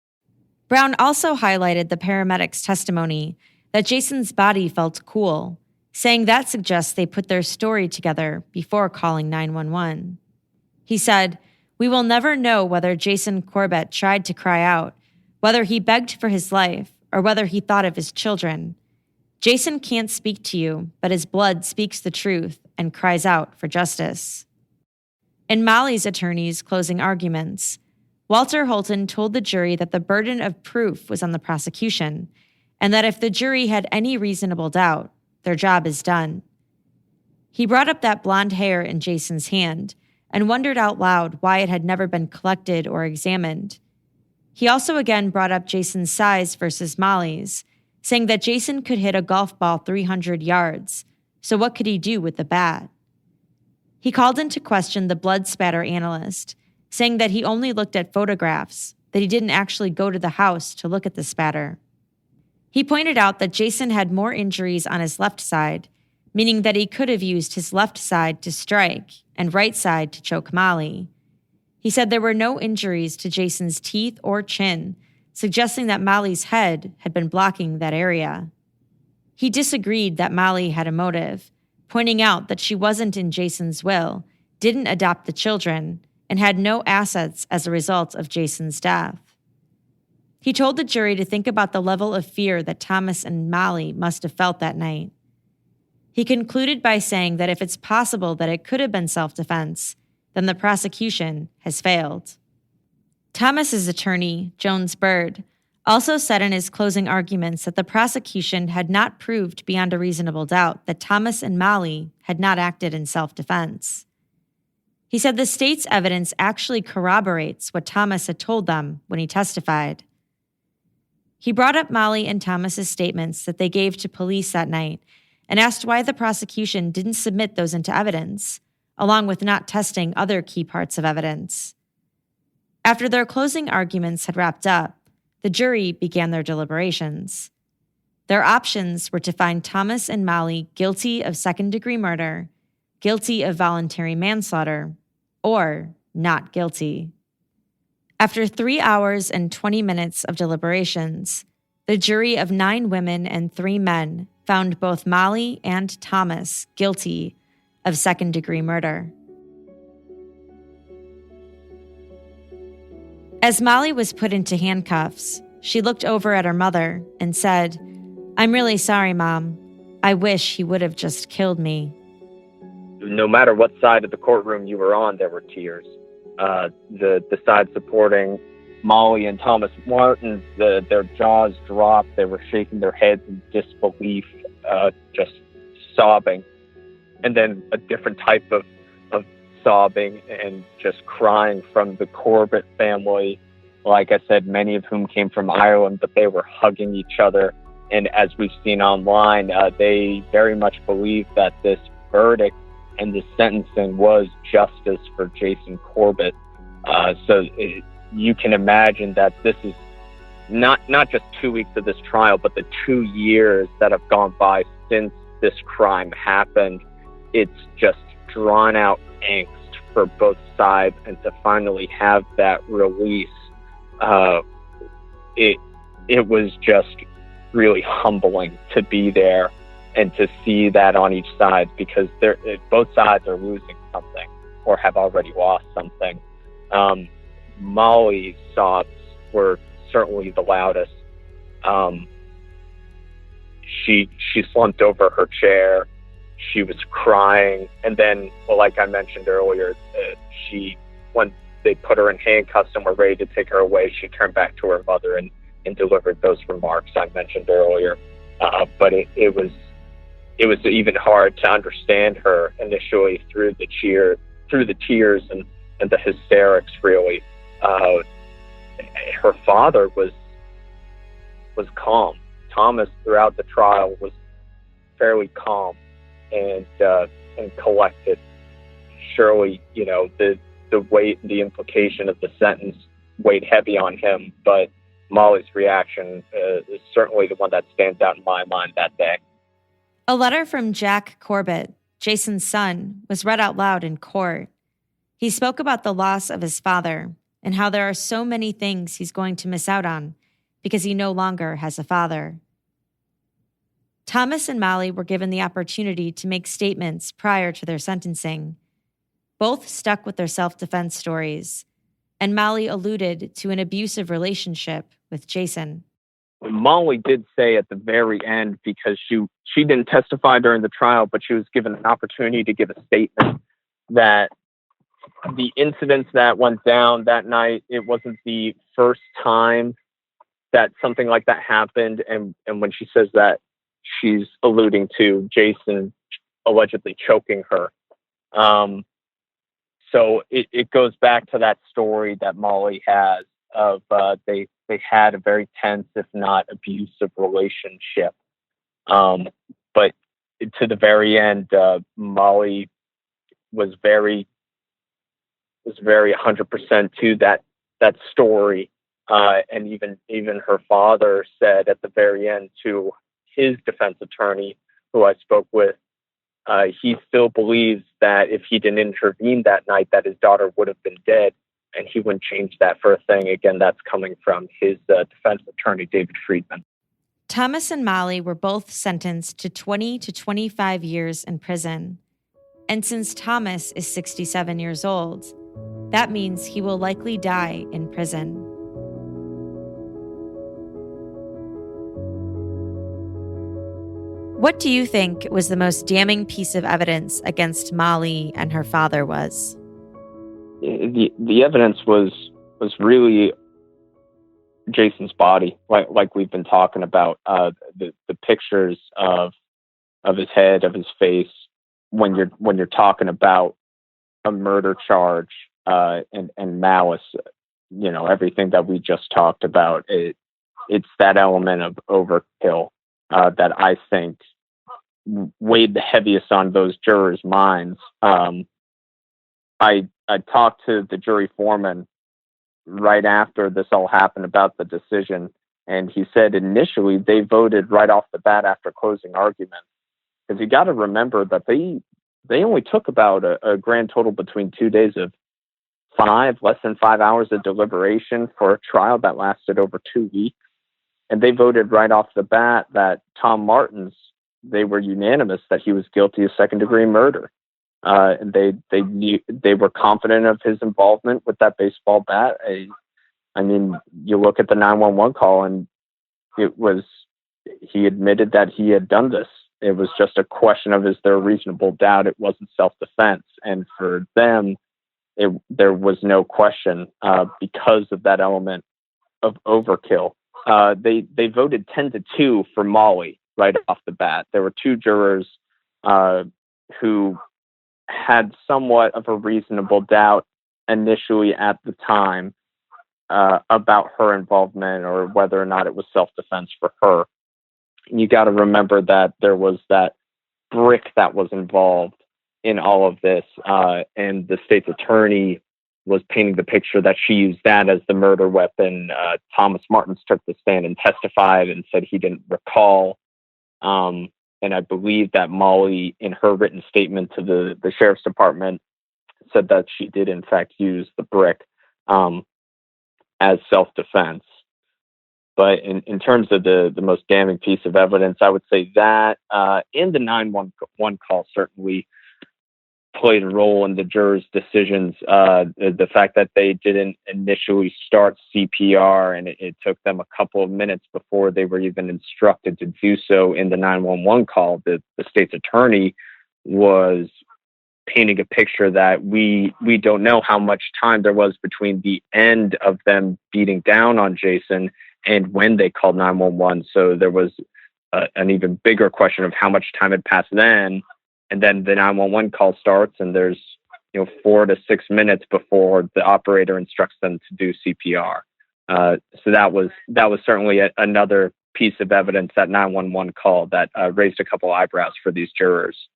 Brown also highlighted the paramedics' testimony that Jason's body felt cool, saying that suggests they put their story together before calling 911. He said, "We will never know whether Jason Corbett tried to cry out, whether he begged for his life, or whether he thought of his children. Jason can't speak to you, but his blood speaks the truth and cries out for justice." In Molly's attorney's closing arguments, Walter Holton told the jury that the burden of proof was on the prosecution, and that if the jury had any reasonable doubt, their job is done. He brought up that blonde hair in Jason's hand and wondered out loud why it had never been collected or examined. He also again brought up Jason's size versus Molly's, saying that Jason could hit a golf ball 300 yards, so what could he do with the bat? He called into question the blood spatter analyst, saying that he only looked at photographs, that he didn't actually go to the house to look at the spatter. He pointed out that Jason had more injuries on his left side, meaning that he could have used his left side to strike and right side to choke Molly. He said there were no injuries to Jason's teeth or chin, suggesting that Molly's head had been blocking that area. He disagreed that Molly had a motive, pointing out that she wasn't in Jason's will, didn't adopt the children, and had no assets as a result of Jason's death. He told the jury to think about the level of fear that Thomas and Molly must have felt that night. He concluded by saying that if it's possible that it could have been self-defense, then the prosecution has failed. Thomas's attorney, Jones Bird, also said in his closing arguments that the prosecution had not proved beyond a reasonable doubt that Thomas and Molly had not acted in self-defense. He said the state's evidence actually corroborates what Thomas had told them when he testified. He brought up Molly and Thomas's statements that they gave to police that night and asked why the prosecution didn't submit those into evidence, along with not testing other key parts of evidence. After their closing arguments had wrapped up, the jury began their deliberations. Their options were to find Thomas and Molly guilty of second-degree murder, guilty of voluntary manslaughter, or not guilty. After 3 hours and 20 minutes of deliberations, the jury of 9 women and 3 men found both Molly and Thomas guilty of second-degree murder. As Molly was put into handcuffs, she looked over at her mother and said, "I'm really sorry, Mom. I wish he would have just killed me." no matter what side of the courtroom you were on, there were tears. The side supporting Molly and Thomas Martens, their jaws dropped. They were shaking their heads in disbelief, just sobbing. And then a different type of sobbing and just crying from the Corbett family. Like I said, many of whom came from Ireland, but they were hugging each other. And as we've seen online, they very much believe that this verdict and the sentencing was justice for Jason Corbett. You can imagine that this is not just 2 weeks of this trial, but the 2 years that have gone by since this crime happened. It's just drawn out angst for both sides, and to finally have that release, it was just really humbling to be there and to see that on each side, because both sides are losing something or have already lost something. Molly's sobs were certainly the loudest. She slumped over her chair. She was crying, and then, well, like I mentioned earlier, when they put her in handcuffs and were ready to take her away, she turned back to her mother and delivered those remarks I mentioned earlier. But it was even hard to understand her initially through the tears and the hysterics. Really, her father was calm. Thomas, throughout the trial, was fairly calm and collected. Surely, the weight and the implication of the sentence weighed heavy on him, but Molly's reaction is certainly the one that stands out in my mind that day. A letter from Jack Corbett, Jason's son, was read out loud in court. He spoke about the loss of his father and how there are so many things he's going to miss out on because he no longer has a father. Thomas and Molly were given the opportunity to make statements prior to their sentencing. Both stuck with their self-defense stories, and Molly alluded to an abusive relationship with Jason. Molly did say at the very end, because she didn't testify during the trial, but she was given an opportunity to give a statement, that the incidents that went down that night, it wasn't the first time that something like that happened. And when she says that, she's alluding to Jason allegedly choking her. So it goes back to that story that Molly has of they had a very tense, if not abusive, relationship. But to the very end, Molly was very 100% to that story. And even her father said at the very end to his defense attorney, who I spoke with, he still believes that if he didn't intervene that night, that his daughter would have been dead, and he wouldn't change that for a thing. Again, that's coming from his defense attorney, David Friedman. Thomas and Molly were both sentenced to 20 to 25 years in prison. And since Thomas is 67 years old, that means he will likely die in prison. What do you think was the most damning piece of evidence against Molly and her father was? The evidence was really Jason's body, like we've been talking about. The pictures of his head, of his face. When you're talking about a murder charge and malice, everything that we just talked about, it's that element of overkill that I think weighed the heaviest on those jurors' minds. I talked to the jury foreman right after this all happened about the decision, and he said initially they voted right off the bat after closing argument, because you got to remember that they only took about a grand total between 2 days of less than 5 hours of deliberation for a trial that lasted over 2 weeks. And they voted right off the bat that Tom Martens, they were unanimous that he was guilty of second-degree murder. And they were confident of his involvement with that baseball bat. I mean, you look at the 911 call, and he admitted that he had done this. It was just a question of, is there a reasonable doubt it wasn't self-defense? And for them, there was no question because of that element of overkill. They voted 10-2 for Molly right off the bat. There were two jurors who had somewhat of a reasonable doubt initially at the time about her involvement or whether or not it was self-defense for her. You got to remember that there was that brick that was involved in all of this, and the state's attorney was painting the picture that she used that as the murder weapon. Thomas Martens took the stand and testified and said he didn't recall. And I believe that Molly, in her written statement to the sheriff's department, said that she did in fact use the brick as self-defense. But in terms of the most damning piece of evidence, I would say that in the 911 call certainly played a role in the jurors' decisions. The fact that they didn't initially start CPR and it took them a couple of minutes before they were even instructed to do so in the 911 call. The state's attorney was painting a picture that we don't know how much time there was between the end of them beating down on Jason and when they called 911. So there was an even bigger question of how much time had passed then. And then the 911 call starts, and there's 4 to 6 minutes before the operator instructs them to do CPR. So that was certainly another piece of evidence, that 911 call, that raised a couple eyebrows for these jurors.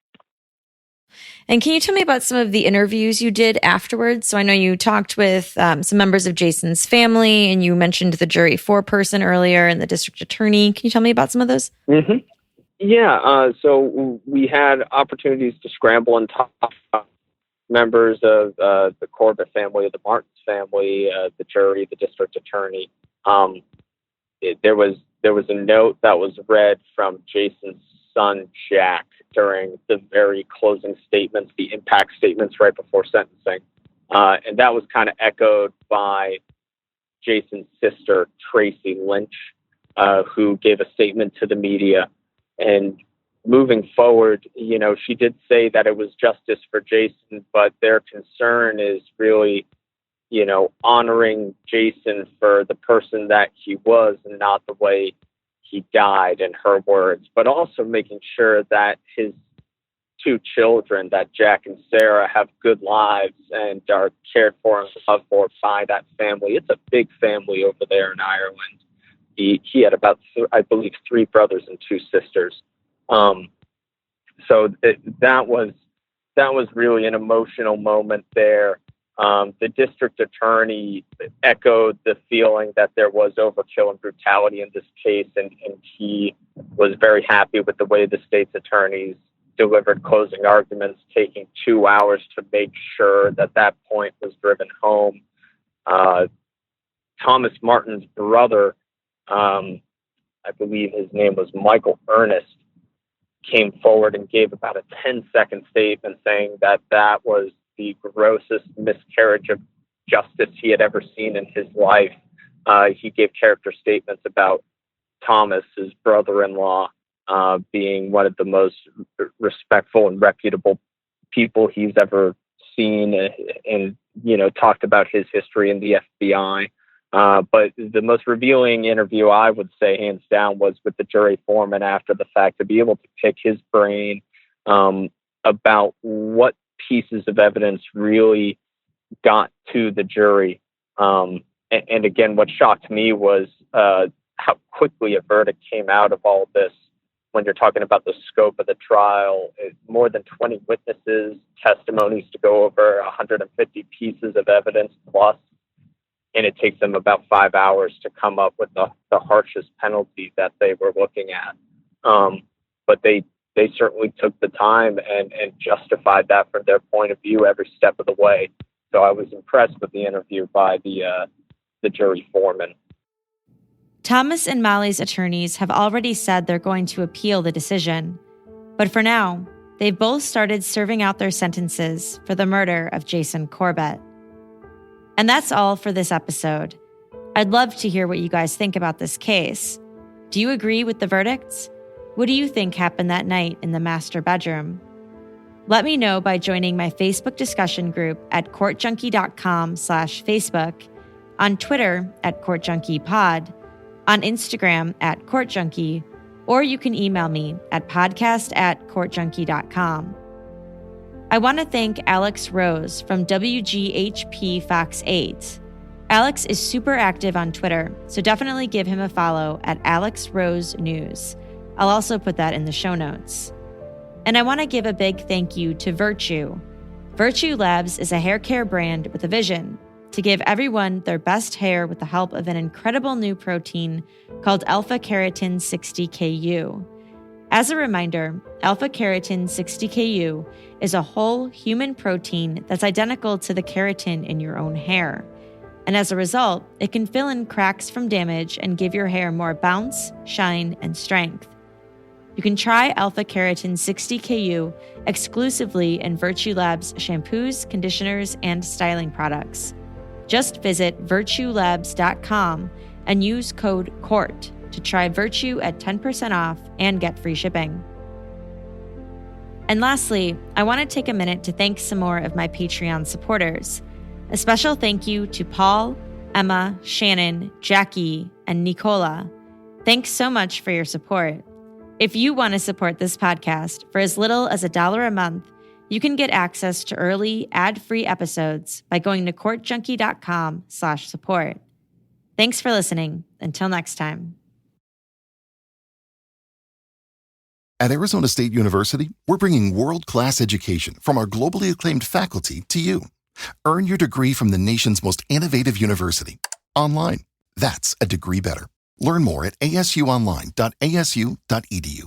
And can you tell me about some of the interviews you did afterwards? So I know you talked with some members of Jason's family, and you mentioned the jury foreperson earlier and the district attorney. Can you tell me about some of those? Mm-hmm. Yeah, so we had opportunities to scramble and talk to members of the Corbett family, the Martens family, the jury, the district attorney. There was a note that was read from Jason's son, Jack, during the very closing statements, the impact statements right before sentencing. And that was kind of echoed by Jason's sister, Tracy Lynch, who gave a statement to the media. And moving forward, she did say that it was justice for Jason, but their concern is really, honoring Jason for the person that he was and not the way he died, in her words, but also making sure that his two children, that Jack and Sarah, have good lives and are cared for and loved for by that family. It's a big family over there in Ireland. He had about, I believe, 3 brothers and 2 sisters. So that was really an emotional moment there. The district attorney echoed the feeling that there was overkill and brutality in this case, and he was very happy with the way the state's attorneys delivered closing arguments, taking 2 hours to make sure that point was driven home. Thomas Martin's brother, I believe his name was Michael Ernest, came forward and gave about a 10-second statement saying that was the grossest miscarriage of justice he had ever seen in his life. He gave character statements about Thomas, his brother-in-law, being one of the most respectful and reputable people he's ever seen, and talked about his history in the FBI. But the most revealing interview, I would say, hands down, was with the jury foreman after the fact, to be able to pick his brain about what pieces of evidence really got to the jury. And again, what shocked me was how quickly a verdict came out of all of this. When you're talking about the scope of the trial, more than 20 witnesses, testimonies to go over, 150 pieces of evidence plus, and it takes them about 5 hours to come up with the harshest penalty that they were looking at. But they certainly took the time and justified that from their point of view every step of the way. So I was impressed with the interview by the jury foreman. Thomas and Molly's attorneys have already said they're going to appeal the decision. But for now, they've both started serving out their sentences for the murder of Jason Corbett. And that's all for this episode. I'd love to hear what you guys think about this case. Do you agree with the verdicts? What do you think happened that night in the master bedroom? Let me know by joining my Facebook discussion group at courtjunkie.com/Facebook, on Twitter at courtjunkiepod, on Instagram at courtjunkie, or you can email me at podcast@courtjunkie.com. I want to thank Alex Rose from WGHP Fox 8. Alex is super active on Twitter, so definitely give him a follow at Alex Rose News. I'll also put that in the show notes. And I want to give a big thank you to Virtue. Virtue Labs is a hair care brand with a vision to give everyone their best hair with the help of an incredible new protein called alpha-keratin 60KU. As a reminder, alpha-keratin 60KU is a whole human protein that's identical to the keratin in your own hair. And as a result, it can fill in cracks from damage and give your hair more bounce, shine, and strength. You can try alpha-keratin 60KU exclusively in Virtue Labs shampoos, conditioners, and styling products. Just visit virtuelabs.com and use code COURT to try Virtue at 10% off and get free shipping. And lastly, I want to take a minute to thank some more of my Patreon supporters. A special thank you to Paul, Emma, Shannon, Jackie, and Nicola. Thanks so much for your support. If you want to support this podcast for as little as $1 a month, you can get access to early, ad-free episodes by going to courtjunkie.com/support. Thanks for listening. Until next time. At Arizona State University, we're bringing world-class education from our globally acclaimed faculty to you. Earn your degree from the nation's most innovative university. Online. That's a degree better. Learn more at asuonline.asu.edu.